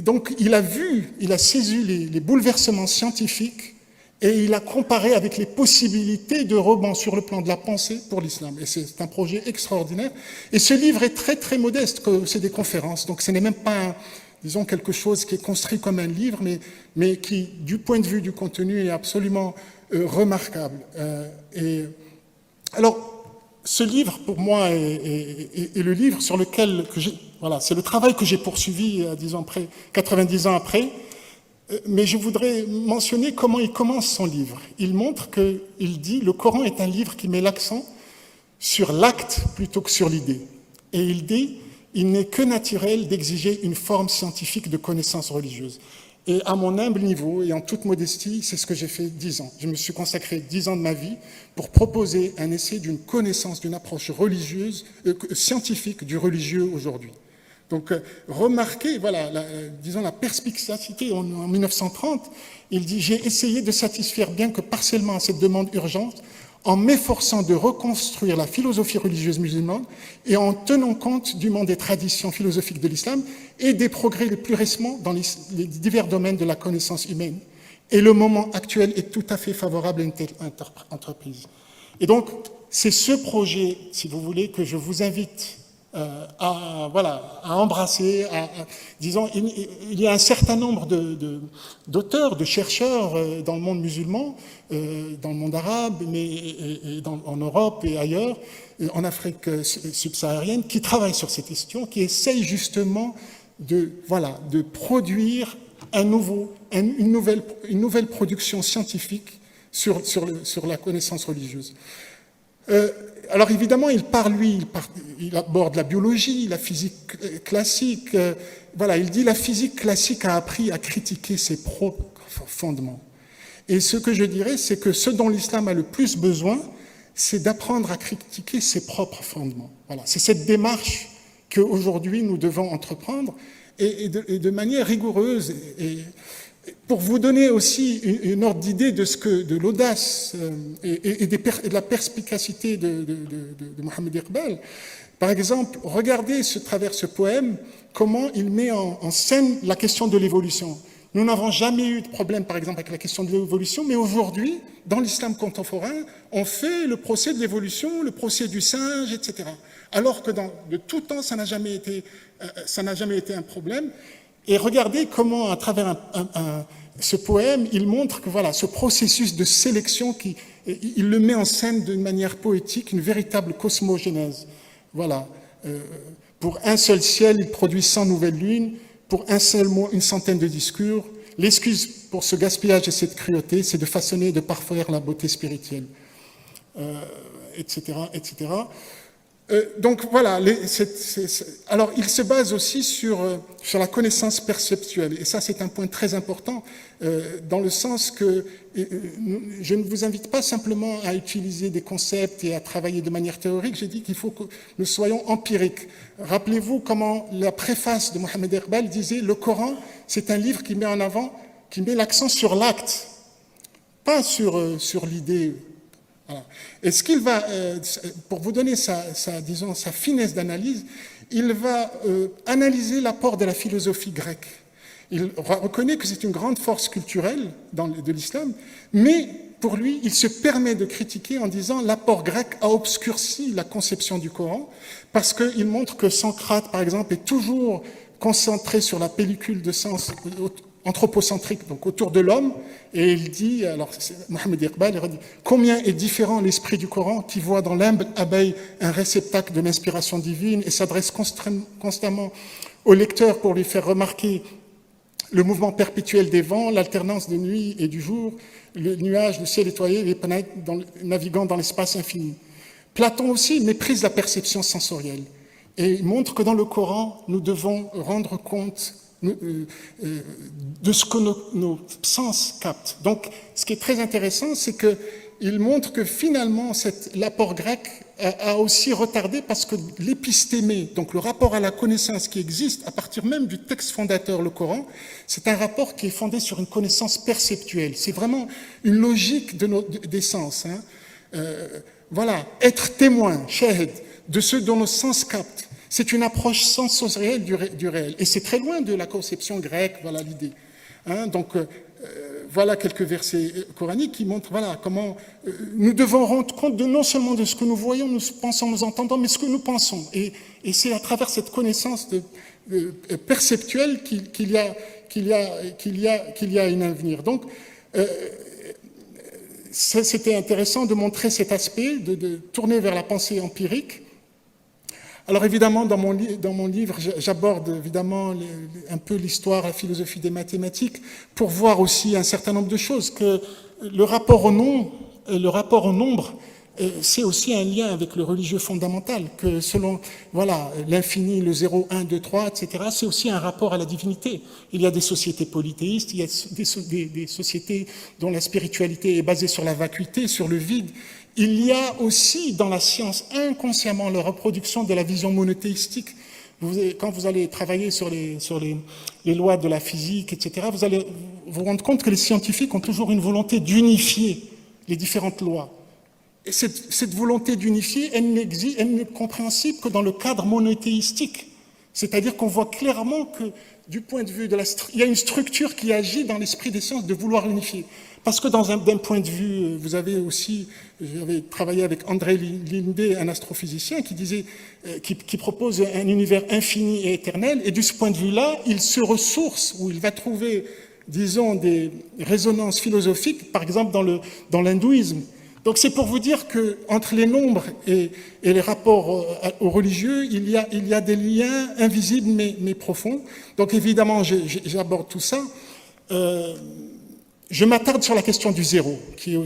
donc, il a saisi les bouleversements scientifiques et il a comparé avec les possibilités de rebond sur le plan de la pensée pour l'islam. Et c'est un projet extraordinaire. Et ce livre est très, très modeste, c'est des conférences. Donc, ce n'est même pas, disons, quelque chose qui est construit comme un livre, mais qui, du point de vue du contenu, est absolument remarquable. Alors, ce livre, pour moi, est le livre sur lequel c'est le travail que j'ai poursuivi 90 ans après. Mais je voudrais mentionner comment il commence son livre. Il montre qu'il dit le Coran est un livre qui met l'accent sur l'acte plutôt que sur l'idée. Et il dit il n'est que naturel d'exiger une forme scientifique de connaissance religieuse. Et à mon humble niveau et en toute modestie, c'est ce que j'ai fait 10 ans. Je me suis consacré 10 ans de ma vie pour proposer un essai d'une connaissance, d'une approche religieuse, scientifique du religieux aujourd'hui. Donc, remarquez, disons la perspicacité en 1930, il dit « J'ai essayé de satisfaire bien que partiellement à cette demande urgente en m'efforçant de reconstruire la philosophie religieuse musulmane et en tenant compte du monde des traditions philosophiques de l'islam et des progrès les plus récents dans les divers domaines de la connaissance humaine. Et le moment actuel est tout à fait favorable à une telle entreprise. » Et donc, c'est ce projet, si vous voulez, que je vous invite à embrasser. Disons, il y a un certain nombre d'auteurs, de chercheurs dans le monde musulman, dans le monde arabe, en Europe et ailleurs, en Afrique subsaharienne, qui travaillent sur ces questions, qui essayent justement de produire une nouvelle production scientifique sur la connaissance religieuse. alors évidemment, il aborde la biologie, la physique classique. Voilà, il dit la physique classique a appris à critiquer ses propres fondements. Et ce que je dirais, c'est que ce dont l'islam a le plus besoin, c'est d'apprendre à critiquer ses propres fondements. Voilà, c'est cette démarche qu'aujourd'hui nous devons entreprendre et de manière rigoureuse. Et pour vous donner aussi une ordre d'idée de l'audace et de la perspicacité de Mohamed Iqbal, par exemple, regardez travers ce poème comment il met en scène la question de l'évolution. Nous n'avons jamais eu de problème, par exemple, avec la question de l'évolution, mais aujourd'hui, dans l'islam contemporain, on fait le procès de l'évolution, le procès du singe, etc. Alors que de tout temps, ça n'a jamais été un problème. Et regardez comment, à travers ce poème, il montre que voilà, ce processus de sélection, il le met en scène d'une manière poétique, une véritable cosmogénèse. Voilà. Pour un seul ciel, il produit 100 nouvelles lunes. Pour un seul mot, une centaine de discours. L'excuse pour ce gaspillage et cette cruauté, c'est de façonner et de parfaire la beauté spirituelle, etc., etc. Donc voilà, alors il se base aussi sur la connaissance perceptuelle, et ça c'est un point très important, dans le sens que je ne vous invite pas simplement à utiliser des concepts et à travailler de manière théorique, j'ai dit qu'il faut que nous soyons empiriques. Rappelez-vous comment la préface de Mohamed Iqbal disait « Le Coran, c'est un livre qui met l'accent sur l'acte, pas sur l'idée ». Voilà. Et ce qu'il va, pour vous donner sa finesse d'analyse, il va analyser l'apport de la philosophie grecque. Il reconnaît que c'est une grande force culturelle de l'islam, mais pour lui, il se permet de critiquer en disant l'apport grec a obscurci la conception du Coran, parce qu'il montre que Socrate, par exemple, est toujours concentré sur la pellicule de sens anthropocentrique, donc autour de l'homme, et il dit, alors Mohamed Iqbal, il dit, combien est différent l'esprit du Coran qui voit dans l'humble abeille un réceptacle de l'inspiration divine et s'adresse constamment au lecteur pour lui faire remarquer le mouvement perpétuel des vents, l'alternance de nuit et du jour, le nuage, le ciel étoilé, les planètes naviguant dans l'espace infini. Platon aussi méprise la perception sensorielle et montre que dans le Coran, nous devons rendre compte de ce que nos sens captent. Donc, ce qui est très intéressant, c'est qu'il montre que finalement, l'apport grec a aussi retardé parce que l'épistémé, donc le rapport à la connaissance qui existe à partir même du texte fondateur, le Coran, c'est un rapport qui est fondé sur une connaissance perceptuelle. C'est vraiment une logique des sens. Voilà, être témoin, shahid, de ce dont nos sens captent. C'est une approche sensorielle du réel. Et c'est très loin de la conception grecque, voilà l'idée. Donc, voilà quelques versets coraniques qui montrent voilà, comment nous devons rendre compte de non seulement de ce que nous voyons, nous pensons, nous entendons, mais ce que nous pensons. Et c'est à travers cette connaissance perceptuelle qu'il y a un avenir. Donc, c'était intéressant de montrer cet aspect, de tourner vers la pensée empirique. Alors évidemment, dans mon livre, j'aborde évidemment un peu l'histoire, la philosophie des mathématiques, pour voir aussi un certain nombre de choses, que le rapport au nombre, c'est aussi un lien avec le religieux fondamental, que selon l'infini, le 0, 1, 2, 3, etc., c'est aussi un rapport à la divinité. Il y a des sociétés polythéistes, il y a des sociétés dont la spiritualité est basée sur la vacuité, sur le vide. Il y a aussi dans la science inconsciemment la reproduction de la vision monothéistique. Quand vous allez travailler sur les lois de la physique, etc., vous allez vous rendre compte que les scientifiques ont toujours une volonté d'unifier les différentes lois. Et cette volonté d'unifier, elle n'est compréhensible que dans le cadre monothéistique. C'est-à-dire qu'on voit clairement que, du point de vue il y a une structure qui agit dans l'esprit des sciences de vouloir unifier. Parce que d'un point de vue, vous avez aussi, j'avais travaillé avec André Linde, un astrophysicien, qui propose un univers infini et éternel, et de ce point de vue-là, il se ressource, ou il va trouver, disons, des résonances philosophiques, par exemple dans l'hindouisme. Donc c'est pour vous dire qu'entre les nombres et les rapports aux religieux, il y a des liens invisibles mais profonds. Donc évidemment, j'aborde tout ça. Je m'attarde sur la question du zéro, qui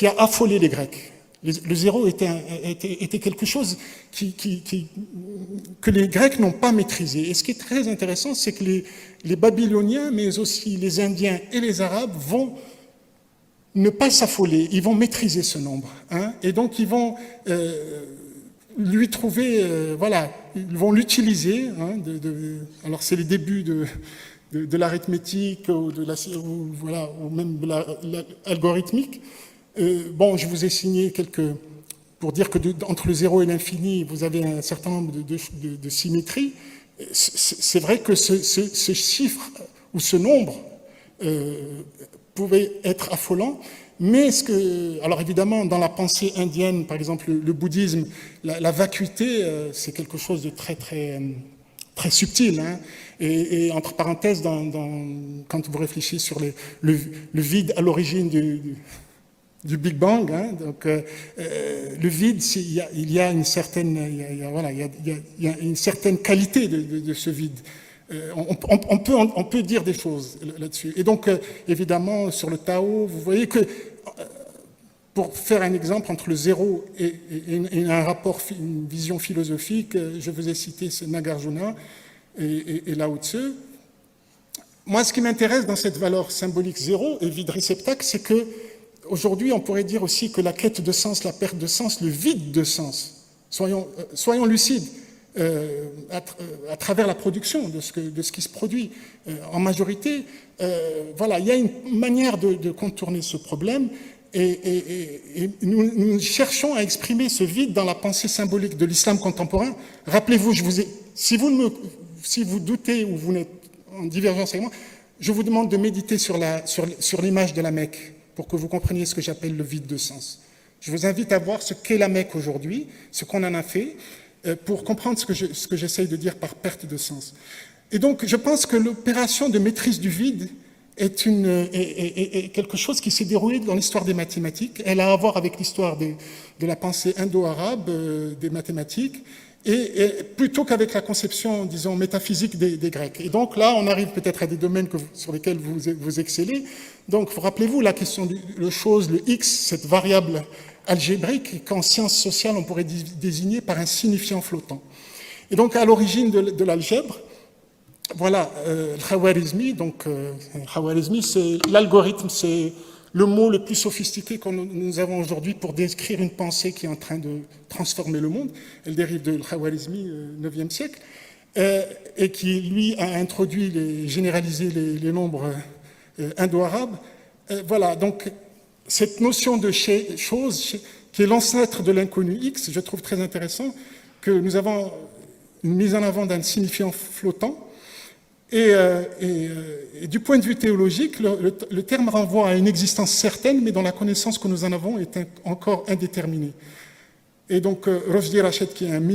a affolé les Grecs. Le zéro était quelque chose que les Grecs n'ont pas maîtrisé. Et ce qui est très intéressant, c'est que les Babyloniens, mais aussi les Indiens et les Arabes vont ne pas s'affoler, ils vont maîtriser ce nombre. Hein, et donc ils vont lui trouver, voilà, ils vont l'utiliser. Hein, alors c'est les débuts de l'arithmétique ou même de l'algorithmique. Bon, je vous ai signé pour dire que entre le 0 et l'infini, vous avez un certain nombre de symétries. C'est vrai que ce chiffre ou ce nombre pouvait être affolant, mais alors évidemment, dans la pensée indienne, par exemple le bouddhisme, la vacuité, c'est quelque chose de très subtil. Hein, et entre parenthèses, quand vous réfléchissez sur le vide à l'origine du Big Bang, hein, donc le vide, il y a une certaine, il y a une certaine qualité de ce vide. On peut dire des choses là-dessus. Et donc, évidemment, sur le Tao, vous voyez que, pour faire un exemple entre le zéro et un rapport, une vision philosophique, je vous ai cité Nagarjuna et Lao Tzu. Moi, ce qui m'intéresse dans cette valeur symbolique zéro et vide réceptacle, c'est que aujourd'hui, on pourrait dire aussi que la quête de sens, la perte de sens, le vide de sens, soyons lucides, à travers la production de ce qui se produit en majorité, voilà, il y a une manière de contourner ce problème et nous cherchons à exprimer ce vide dans la pensée symbolique de l'islam contemporain. Rappelez-vous, si vous doutez ou vous n'êtes en divergence avec moi, je vous demande de méditer sur l'image de la Mecque pour que vous compreniez ce que j'appelle le vide de sens. Je vous invite à voir ce qu'est la Mecque aujourd'hui, ce qu'on en a fait, pour comprendre ce que j'essaye de dire par perte de sens. Et donc, je pense que l'opération de maîtrise du vide est quelque chose qui s'est déroulé dans l'histoire des mathématiques. Elle a à voir avec l'histoire de la pensée indo-arabe des mathématiques, et plutôt qu'avec la conception, disons, métaphysique des Grecs. Et donc là, on arrive peut-être à des domaines sur lesquels vous excellez. Donc, rappelez-vous la question le x, cette variable algébrique qu'en sciences sociales, on pourrait désigner par un signifiant flottant. Et donc, à l'origine de l'algèbre, voilà, le Khwarizmi, donc Khwarizmi, c'est l'algorithme, c'est le mot le plus sophistiqué que nous avons aujourd'hui pour décrire une pensée qui est en train de transformer le monde. Elle dérive de Khwarizmi, 9e siècle, et qui, lui, a introduit, généralisé les nombres indo-arabes. Voilà, donc cette notion de chose, qui est l'ancêtre de l'inconnu X, je trouve très intéressant que nous avons une mise en avant d'un signifiant flottant. Et du point de vue théologique, le terme renvoie à une existence certaine, mais dont la connaissance que nous en avons est encore indéterminée. Et donc, Rojdi Rached, qui est un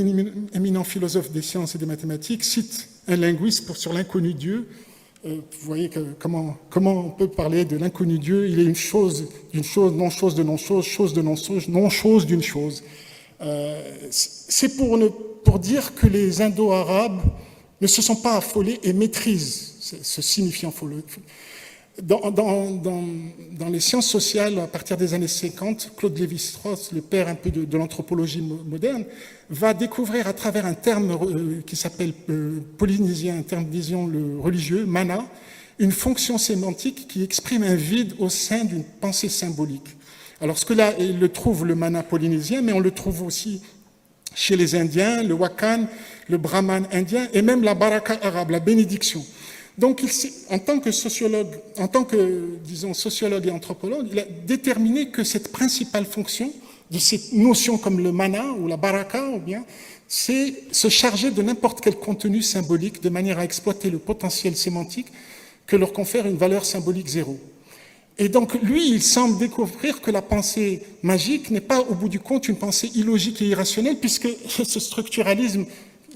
éminent philosophe des sciences et des mathématiques, cite un linguiste sur l'inconnu Dieu. Vous voyez comment on peut parler de l'inconnu Dieu. Il est une chose d'une chose, non-chose de non-chose, chose de non-chose, non-chose d'une chose. C'est pour dire que les Indo-Arabes ne se sont pas affolés et maîtrisent ce signifiant follet. Dans les sciences sociales, à partir des années 50, Claude Lévi-Strauss, le père un peu de l'anthropologie moderne, va découvrir à travers un terme qui s'appelle polynésien, un terme, disons, le religieux, mana, une fonction sémantique qui exprime un vide au sein d'une pensée symbolique. Alors, ce que là, il le trouve, le mana polynésien, mais on le trouve aussi chez les Indiens, le wakan, le brahman indien, et même la baraka arabe, la bénédiction. Donc, en tant que sociologue, disons, sociologue et anthropologue, il a déterminé que cette principale fonction de cette notion comme le mana ou la baraka, ou bien, c'est se charger de n'importe quel contenu symbolique de manière à exploiter le potentiel sémantique que leur confère une valeur symbolique zéro. Et donc, lui, il semble découvrir que la pensée magique n'est pas, au bout du compte, une pensée illogique et irrationnelle, puisque ce structuralisme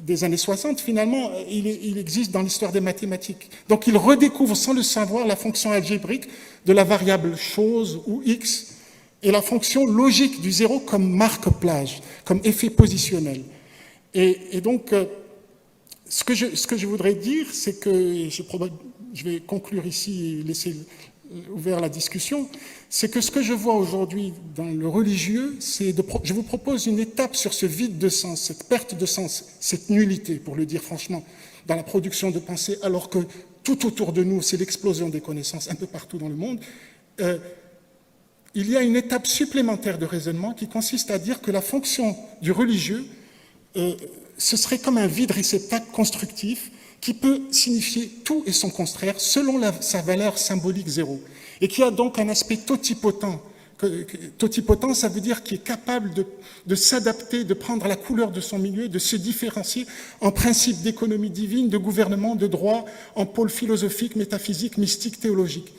des années 60, finalement, il existe dans l'histoire des mathématiques. Donc, il redécouvre, sans le savoir, la fonction algébrique de la variable chose ou x, et la fonction logique du zéro comme marque-plage, comme effet positionnel. Et donc, ce que je voudrais dire, c'est que je vais conclure ici et laisser ouvert la discussion, c'est que ce que je vois aujourd'hui dans le religieux, je vous propose une étape sur ce vide de sens, cette perte de sens, cette nullité, pour le dire franchement, dans la production de pensée, alors que tout autour de nous, c'est l'explosion des connaissances un peu partout dans le monde. Il y a une étape supplémentaire de raisonnement qui consiste à dire que la fonction du religieux, ce serait comme un vide réceptacle constructif qui peut signifier tout et son contraire selon sa valeur symbolique zéro, et qui a donc un aspect totipotent. Totipotent, ça veut dire qu'il est capable de s'adapter, de prendre la couleur de son milieu, de se différencier en principe d'économie divine, de gouvernement, de droit, en pôle philosophique, métaphysique, mystique, théologique.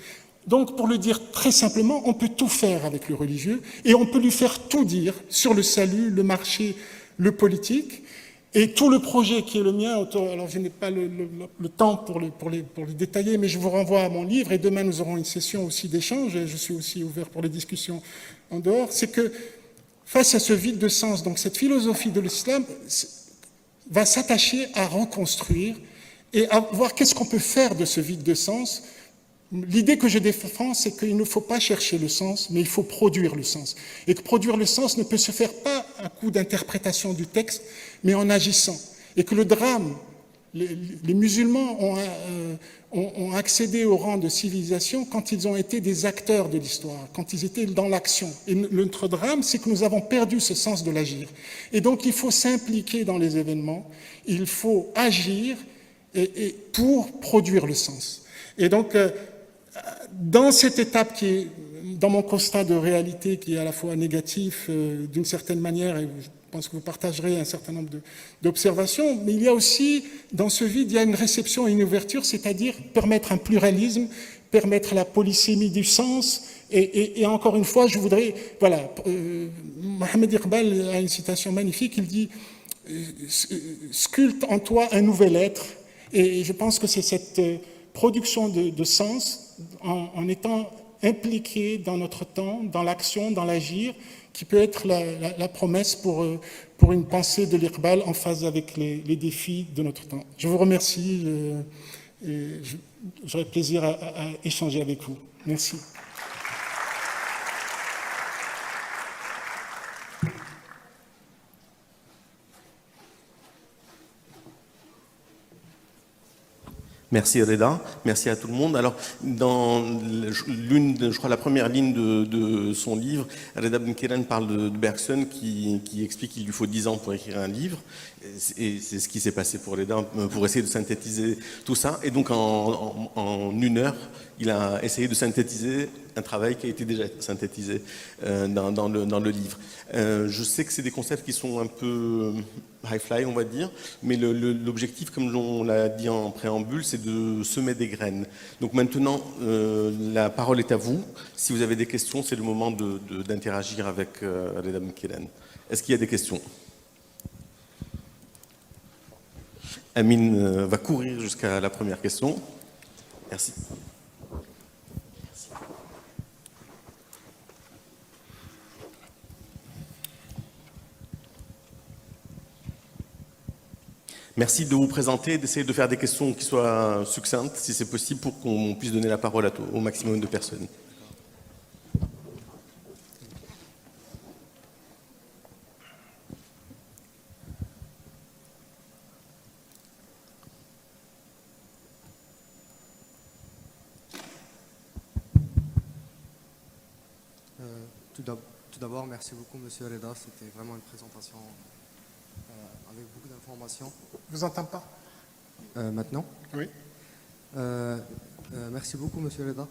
Donc, pour le dire très simplement, on peut tout faire avec le religieux et on peut lui faire tout dire sur le salut, le marché, le politique. Et tout le projet qui est le mien, alors je n'ai pas le temps pour le détailler, mais je vous renvoie à mon livre, et demain nous aurons une session aussi d'échange, et je suis aussi ouvert pour les discussions en dehors, c'est que face à ce vide de sens, donc cette philosophie de l'islam va s'attacher à reconstruire et à voir qu'est-ce qu'on peut faire de ce vide de sens. L'idée que je défends, c'est qu'il ne faut pas chercher le sens, mais il faut produire le sens. Et que produire le sens ne peut se faire pas à coup d'interprétation du texte, mais en agissant. Et que le drame, les musulmans ont accédé au rang de civilisation quand ils ont été des acteurs de l'histoire, quand ils étaient dans l'action. Et notre drame, c'est que nous avons perdu ce sens de l'agir. Et donc il faut s'impliquer dans les événements, il faut agir et pour produire le sens. Et donc, dans cette étape qui est, dans mon constat de réalité, qui est à la fois négatif d'une certaine manière, et je pense que vous partagerez un certain nombre d'observations, mais il y a aussi, dans ce vide, il y a une réception et une ouverture, c'est-à-dire permettre un pluralisme, permettre la polysémie du sens, et encore une fois, je voudrais, voilà, Mohamed Iqbal a une citation magnifique, il dit « Sculpte en toi un nouvel être », et je pense que c'est cette production de sens, en étant impliqué dans notre temps, dans l'action, dans l'agir, qui peut être la promesse pour une pensée de l'Iqbal en phase avec les défis de notre temps. Je vous remercie et j'aurai plaisir à échanger avec vous. Merci. Merci Reda, merci à tout le monde. Alors, dans je crois la première ligne de son livre, Reda Ben Keren parle de Bergson qui explique qu'il lui faut 10 ans pour écrire un livre. Et c'est ce qui s'est passé pour Reda, pour essayer de synthétiser tout ça. Et donc, en 1 heure, il a essayé de synthétiser un travail qui a été déjà synthétisé dans le livre. Je sais que c'est des concepts qui sont un peu high-fly, on va dire, mais l'objectif, comme on l'a dit en préambule, c'est de semer des graines. Donc maintenant, la parole est à vous. Si vous avez des questions, c'est le moment d'interagir avec Reda Ben Keren. Est-ce qu'il y a des questions ? Amine va courir jusqu'à la première question. Merci. Merci de vous présenter, d'essayer de faire des questions qui soient succinctes, si c'est possible, pour qu'on puisse donner la parole au maximum de personnes. Tout d'abord, merci beaucoup, Monsieur Reda. C'était vraiment une présentation avec beaucoup d'informations. Je vous entends pas. Maintenant ? Oui. Merci beaucoup, Monsieur Reda.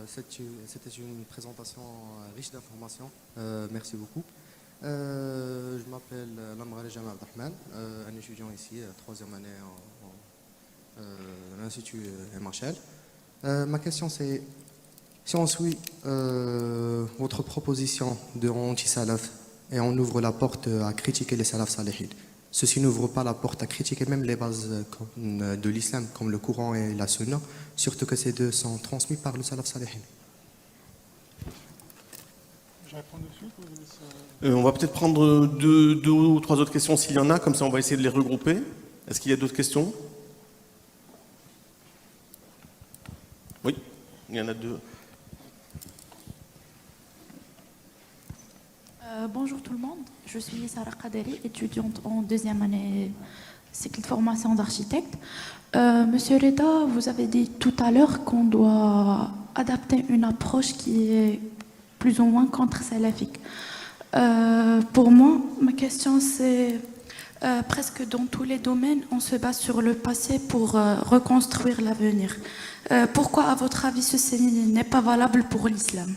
C'était une présentation riche d'informations. Merci beaucoup. Je m'appelle Lamrali Jamal Abdahman, un étudiant ici, 3e année à l'Institut Marshall. Ma question, c'est si on suit votre proposition de anti-salaf et on ouvre la porte à critiquer les salaf salihides, ceci n'ouvre pas la porte à critiquer même les bases de l'islam, comme le Coran et la Sunna, surtout que ces deux sont transmis par le salaf salihin. Je réponds dessus on va peut-être prendre deux ou trois autres questions s'il y en a, comme ça on va essayer de les regrouper. Est-ce qu'il y a d'autres questions ? Oui. Il y en a deux. Bonjour tout le monde, je suis Sarah Kaderi, étudiante en deuxième année cycle de formation d'architecte. Monsieur Reda, vous avez dit tout à l'heure qu'on doit adapter une approche qui est plus ou moins contre-salafique. Pour moi, ma question c'est, presque dans tous les domaines, on se base sur le passé pour reconstruire l'avenir. Pourquoi, à votre avis, ceci n'est pas valable pour l'islam?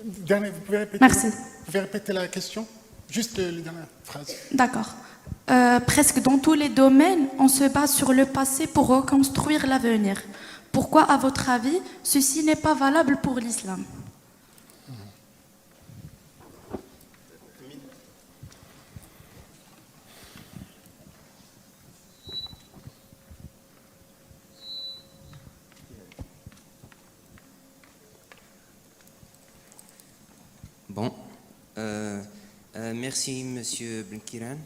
Vous pouvez répéter, Merci. Vous pouvez répéter la question? Juste les dernières phrases. D'accord. Presque dans tous les domaines, on se base sur le passé pour reconstruire l'avenir. Pourquoi, à votre avis, ceci n'est pas valable pour l'islam? Bon, merci Monsieur Benkiran.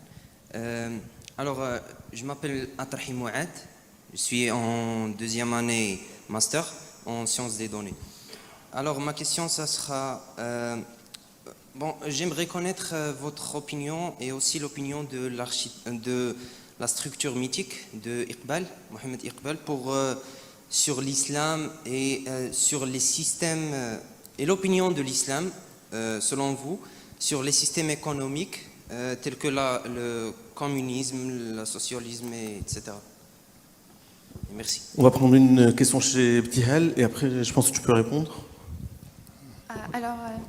Je m'appelle Atrahi Mouad, je suis en deuxième année master en sciences des données. Alors ma question, ça sera, j'aimerais connaître votre opinion et aussi l'opinion de la structure mythique de Iqbal, Mohamed Iqbal, sur l'islam et sur les systèmes et l'opinion de l'islam. Selon vous, sur les systèmes économiques tels que le communisme, le socialisme, etc. Merci. On va prendre une question chez Ptihal et après, je pense que tu peux répondre.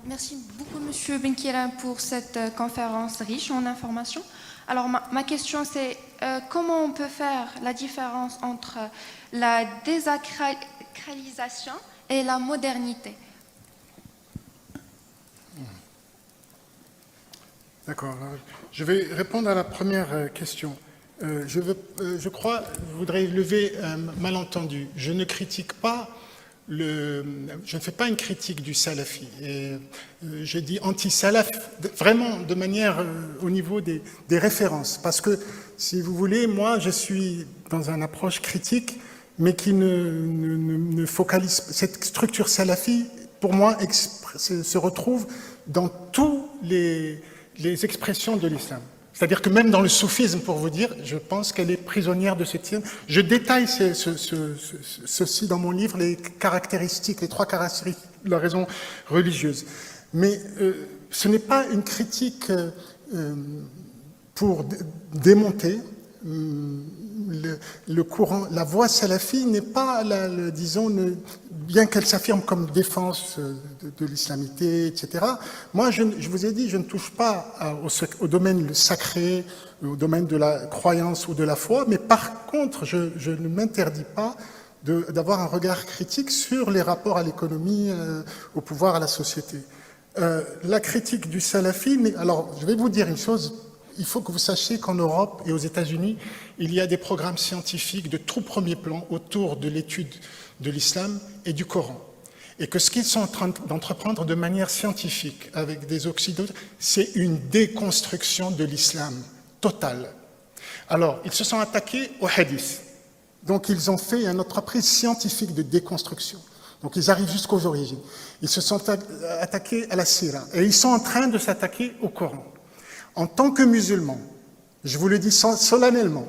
Merci beaucoup, Monsieur Benkiran, pour cette conférence riche en informations. Alors, ma question, c'est comment on peut faire la différence entre la désacralisation et la modernité? D'accord. Je vais répondre à la première question. Je crois, je voudrais lever un malentendu. Je ne critique pas je ne fais pas une critique du salafi. Et, je dis anti-salaf, vraiment de manière au niveau des références. Parce que, si vous voulez, moi, je suis dans une approche critique, mais qui ne focalise pas. Cette structure salafi, pour moi, se retrouve dans tous les expressions de l'islam. C'est-à-dire que même dans le soufisme, pour vous dire, je pense qu'elle est prisonnière de ce thème. Je détaille ceci dans mon livre, les caractéristiques, les trois caractéristiques de la raison religieuse. Mais ce n'est pas une critique pour démonter le courant. La voie salafi n'est pas, disons, bien qu'elle s'affirme comme défense de l'islamité, etc. Moi, je vous ai dit, je ne touche pas au domaine sacré, au domaine de la croyance ou de la foi, mais par contre, je ne m'interdis pas d'avoir un regard critique sur les rapports à l'économie, au pouvoir, à la société. La critique du salafi, alors je vais vous dire une chose. Il faut que vous sachiez qu'en Europe et aux États-Unis, il y a des programmes scientifiques de tout premier plan autour de l'étude de l'islam et du Coran. Et que ce qu'ils sont en train d'entreprendre de manière scientifique avec des Occidentaux, c'est une déconstruction de l'islam totale. Alors, ils se sont attaqués au hadith. Donc, ils ont fait une entreprise scientifique de déconstruction. Donc, ils arrivent jusqu'aux origines. Ils se sont attaqués à la sira. Et ils sont en train de s'attaquer au Coran. En tant que musulmans, je vous le dis solennellement,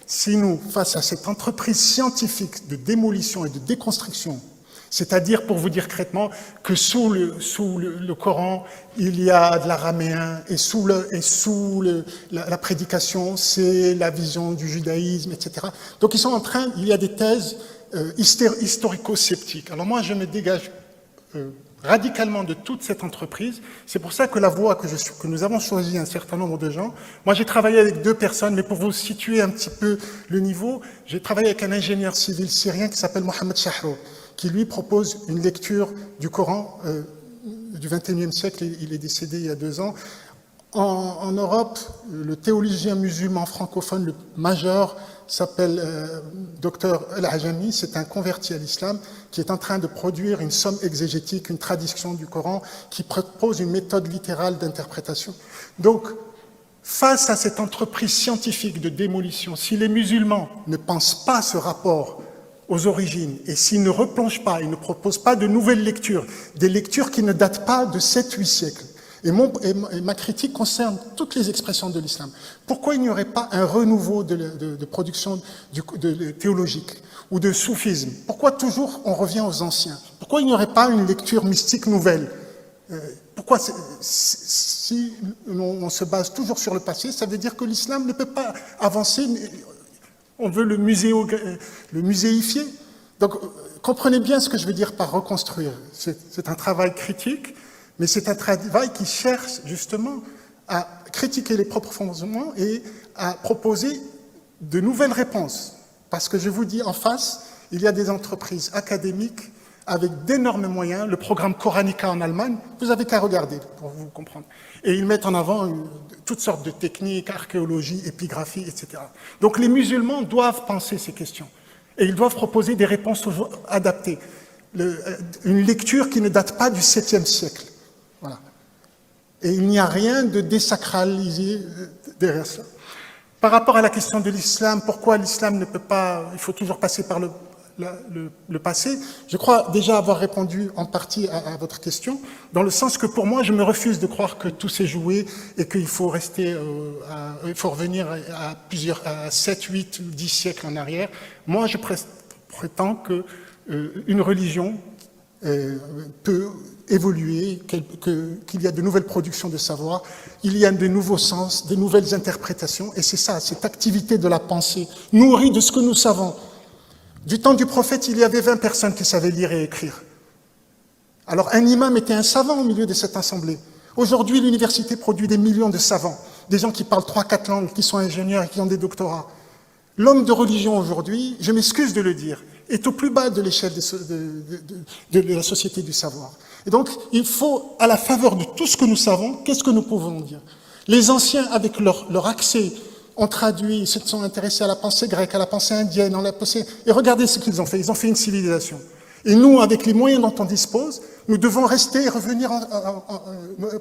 si nous, face à cette entreprise scientifique de démolition et de déconstruction, c'est-à-dire, pour vous dire concrètement, que sous le Coran, il y a de l'araméen, et sous la prédication, c'est la vision du judaïsme, etc. Donc, il y a des thèses historico-sceptiques. Alors moi, je me dégage radicalement de toute cette entreprise. C'est pour ça que la voie que nous avons choisi un certain nombre de gens. Moi, j'ai travaillé avec 2 personnes, mais pour vous situer un petit peu le niveau, j'ai travaillé avec un ingénieur civil syrien qui s'appelle Mohamed Shahro, qui lui propose une lecture du Coran du XXIe siècle. Il est décédé il y a 2 ans. En Europe, le théologien musulman francophone le majeur s'appelle Dr El-Ajami, c'est un converti à l'islam qui est en train de produire une somme exégétique, une traduction du Coran qui propose une méthode littérale d'interprétation. Donc, face à cette entreprise scientifique de démolition, si les musulmans ne pensent pas ce rapport aux origines, et s'il ne replonge pas, il ne propose pas de nouvelles lectures, des lectures qui ne datent pas de 7-8 siècles. Et ma critique concerne toutes les expressions de l'islam. Pourquoi il n'y aurait pas un renouveau de production théologique ou de soufisme? Pourquoi toujours on revient aux anciens? Pourquoi il n'y aurait pas une lecture mystique nouvelle? Pourquoi, si on se base toujours sur le passé, ça veut dire que l'islam ne peut pas avancer, on veut le muséifier. Donc, comprenez bien ce que je veux dire par reconstruire. C'est un travail critique, mais c'est un travail qui cherche justement à critiquer les propres fondements et à proposer de nouvelles réponses. Parce que je vous dis, en face, il y a des entreprises académiques avec d'énormes moyens, le programme Coranica en Allemagne, vous n'avez qu'à regarder pour vous comprendre. Et ils mettent en avant toutes sortes de techniques, archéologie, épigraphie, etc. Donc les musulmans doivent penser ces questions. Et ils doivent proposer des réponses adaptées. Une lecture qui ne date pas du 7e siècle. Voilà. Et il n'y a rien de désacralisé derrière ça. Par rapport à la question de l'islam, pourquoi l'islam ne peut pas... Il faut toujours passer par le passé. Je crois déjà avoir répondu en partie à votre question, dans le sens que pour moi, je me refuse de croire que tout s'est joué et qu'il faut rester, il faut revenir à 7, 8 ou 10 siècles en arrière. Moi, je prétends que une religion peut évoluer, qu'il y a de nouvelles productions de savoir, il y a de nouveaux sens, de nouvelles interprétations, et c'est ça, cette activité de la pensée, nourrie de ce que nous savons. Du temps du prophète, il y avait 20 personnes qui savaient lire et écrire. Alors un imam était un savant au milieu de cette assemblée. Aujourd'hui, l'université produit des millions de savants, des gens qui parlent 3-4 langues, qui sont ingénieurs et qui ont des doctorats. L'homme de religion aujourd'hui, je m'excuse de le dire, est au plus bas de l'échelle de la société du savoir. Et donc, il faut, à la faveur de tout ce que nous savons, qu'est-ce que nous pouvons dire? Les anciens, avec leur accès, ont traduit, se sont intéressés à la pensée grecque, à la pensée indienne, et regardez ce qu'ils ont fait. Ils ont fait une civilisation. Et nous, avec les moyens dont on dispose, nous devons rester et revenir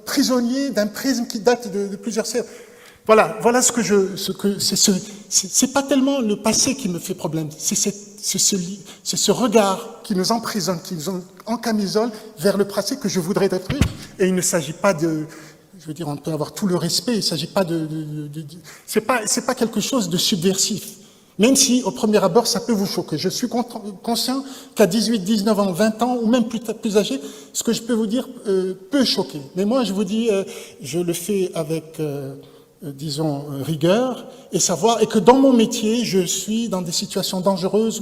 prisonniers d'un prisme qui date de plusieurs siècles. Voilà c'est pas tellement le passé qui me fait problème, c'est ce regard qui nous emprisonne, qui nous encamisole vers le passé que je voudrais détruire. Et il ne s'agit pas je veux dire, on peut avoir tout le respect, il ne s'agit pas c'est pas quelque chose de subversif. Même si, au premier abord, ça peut vous choquer. Je suis conscient qu'à 18, 19 ans, 20 ans, ou même plus âgé, ce que je peux vous dire peut choquer. Mais moi, je vous dis, je le fais avec, disons, rigueur, et que dans mon métier, je suis dans des situations dangereuses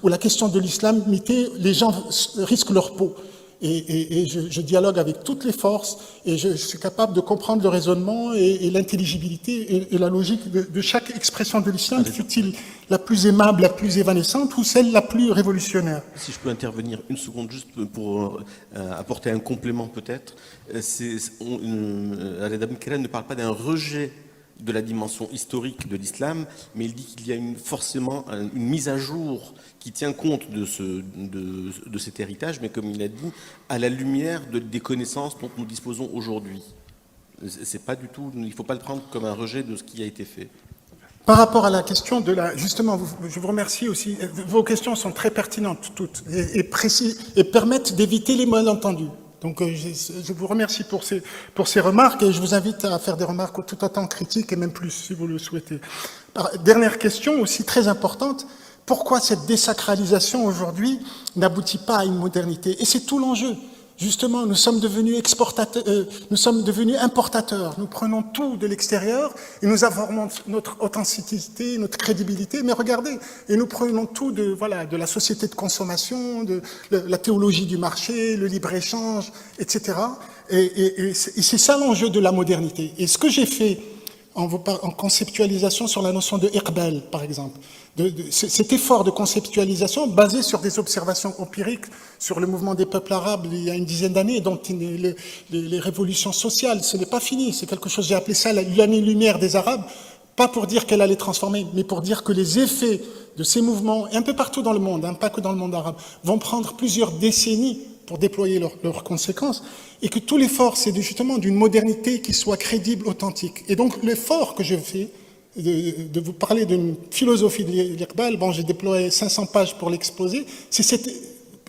où la question de l'islamité, les gens risquent leur peau. Et je dialogue avec toutes les forces et je suis capable de comprendre le raisonnement et l'intelligibilité et la logique de chaque expression de l'islam, fut-il la plus aimable, la plus évanescente ou celle la plus révolutionnaire. Si je peux intervenir une seconde juste pour apporter un complément peut-être, Reda Ben Keren ne parle pas d'un rejet de la dimension historique de l'islam, mais il dit qu'il y a forcément une mise à jour qui tient compte de cet héritage, mais comme il a dit, à la lumière des connaissances dont nous disposons aujourd'hui. C'est pas du tout, il ne faut pas le prendre comme un rejet de ce qui a été fait. Par rapport à la question justement, je vous remercie aussi, vos questions sont très pertinentes toutes et précises et permettent d'éviter les malentendus. Donc je vous remercie pour ces remarques et je vous invite à faire des remarques tout autant critiques et même plus si vous le souhaitez. Dernière question aussi très importante, pourquoi cette désacralisation aujourd'hui n'aboutit pas à une modernité? Et c'est tout l'enjeu. Justement, nous sommes devenus importateurs. Nous prenons tout de l'extérieur et nous avons notre authenticité, notre crédibilité. Mais regardez, et nous prenons tout de la société de consommation, de la théologie du marché, le libre-échange, etc. Et c'est ça l'enjeu de la modernité. Et ce que j'ai fait en conceptualisation sur la notion de Iqbal, par exemple, cet effort de conceptualisation basé sur des observations empiriques sur le mouvement des peuples arabes il y a une dizaine d'années, dont les révolutions sociales, ce n'est pas fini, c'est quelque chose, j'ai appelé ça l'année-lumière des Arabes, pas pour dire qu'elle allait transformer, mais pour dire que les effets de ces mouvements, et un peu partout dans le monde, pas que dans le monde arabe, vont prendre plusieurs décennies pour déployer leurs conséquences, et que tout l'effort, c'est justement d'une modernité qui soit crédible, authentique. Et donc l'effort que je fais, de vous parler d'une philosophie de l'Iqbal. Bon, j'ai déployé 500 pages pour l'exposer. C'est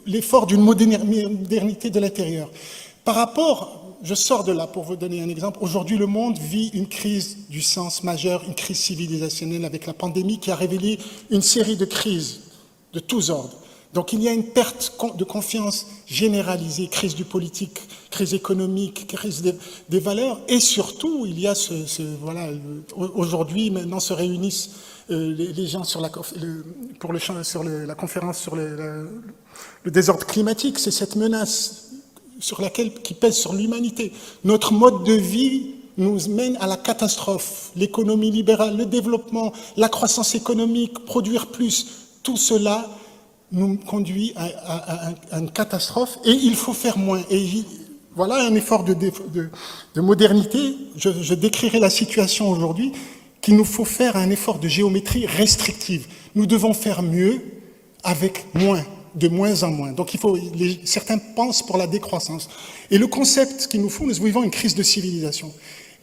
l'effort d'une modernité de l'intérieur. Par rapport, je sors de là pour vous donner un exemple. Aujourd'hui, le monde vit une crise du sens majeur, une crise civilisationnelle avec la pandémie qui a révélé une série de crises de tous ordres. Donc il y a une perte de confiance généralisée, crise du politique, crise économique, crise des valeurs, et surtout il y a voilà, aujourd'hui maintenant se réunissent les gens sur la conférence sur le désordre climatique. C'est cette menace qui pèse sur l'humanité. Notre mode de vie nous mène à la catastrophe. L'économie libérale, le développement, la croissance économique, produire plus, tout cela nous conduit à une catastrophe, et il faut faire moins. Et voilà un effort de modernité. Je décrirai la situation aujourd'hui, qu'il nous faut faire un effort de géométrie restrictive. Nous devons faire mieux avec moins, de moins en moins. Donc certains pensent pour la décroissance. Et le concept qu'il nous faut, nous vivons une crise de civilisation.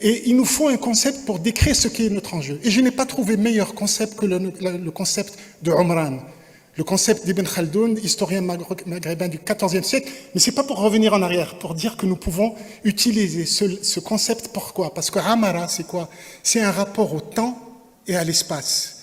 Et il nous faut un concept pour décrire ce qui est notre enjeu. Et je n'ai pas trouvé meilleur concept que le concept de Omran. Le concept d'Ibn Khaldoun, historien maghrébin du XIVe siècle, mais ce n'est pas pour revenir en arrière, pour dire que nous pouvons utiliser ce concept. Pourquoi? Parce que Amara, c'est quoi? C'est un rapport au temps et à l'espace.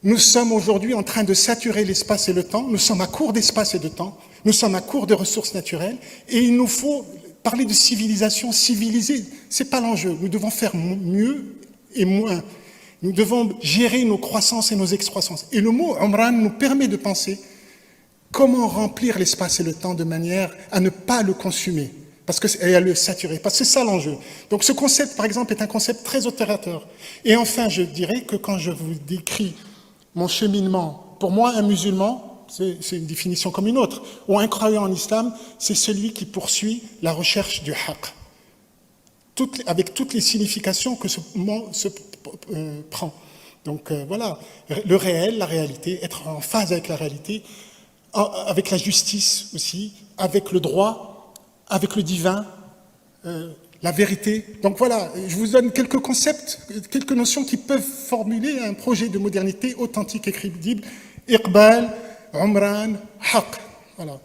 Nous sommes aujourd'hui en train de saturer l'espace et le temps, nous sommes à court d'espace et de temps, nous sommes à court de ressources naturelles, et il nous faut parler de civilisation civilisée. Ce n'est pas l'enjeu, nous devons faire mieux et moins. Nous devons gérer nos croissances et nos excroissances. Et le mot Omran nous permet de penser comment remplir l'espace et le temps de manière à ne pas le consumer, et à le saturer. Parce que c'est ça l'enjeu. Donc ce concept, par exemple, est un concept très opérateur. Et enfin, je dirais que quand je vous décris mon cheminement, pour moi, un musulman, c'est une définition comme une autre, ou un croyant en islam, c'est celui qui poursuit la recherche du haqq, avec toutes les significations que ce mot prend. Donc voilà, le réel, la réalité, être en phase avec la réalité, avec la justice aussi, avec le droit, avec le divin, la vérité. Donc voilà, je vous donne quelques concepts, quelques notions qui peuvent formuler un projet de modernité authentique et crédible. Iqbal, Omran, Haqq. Voilà.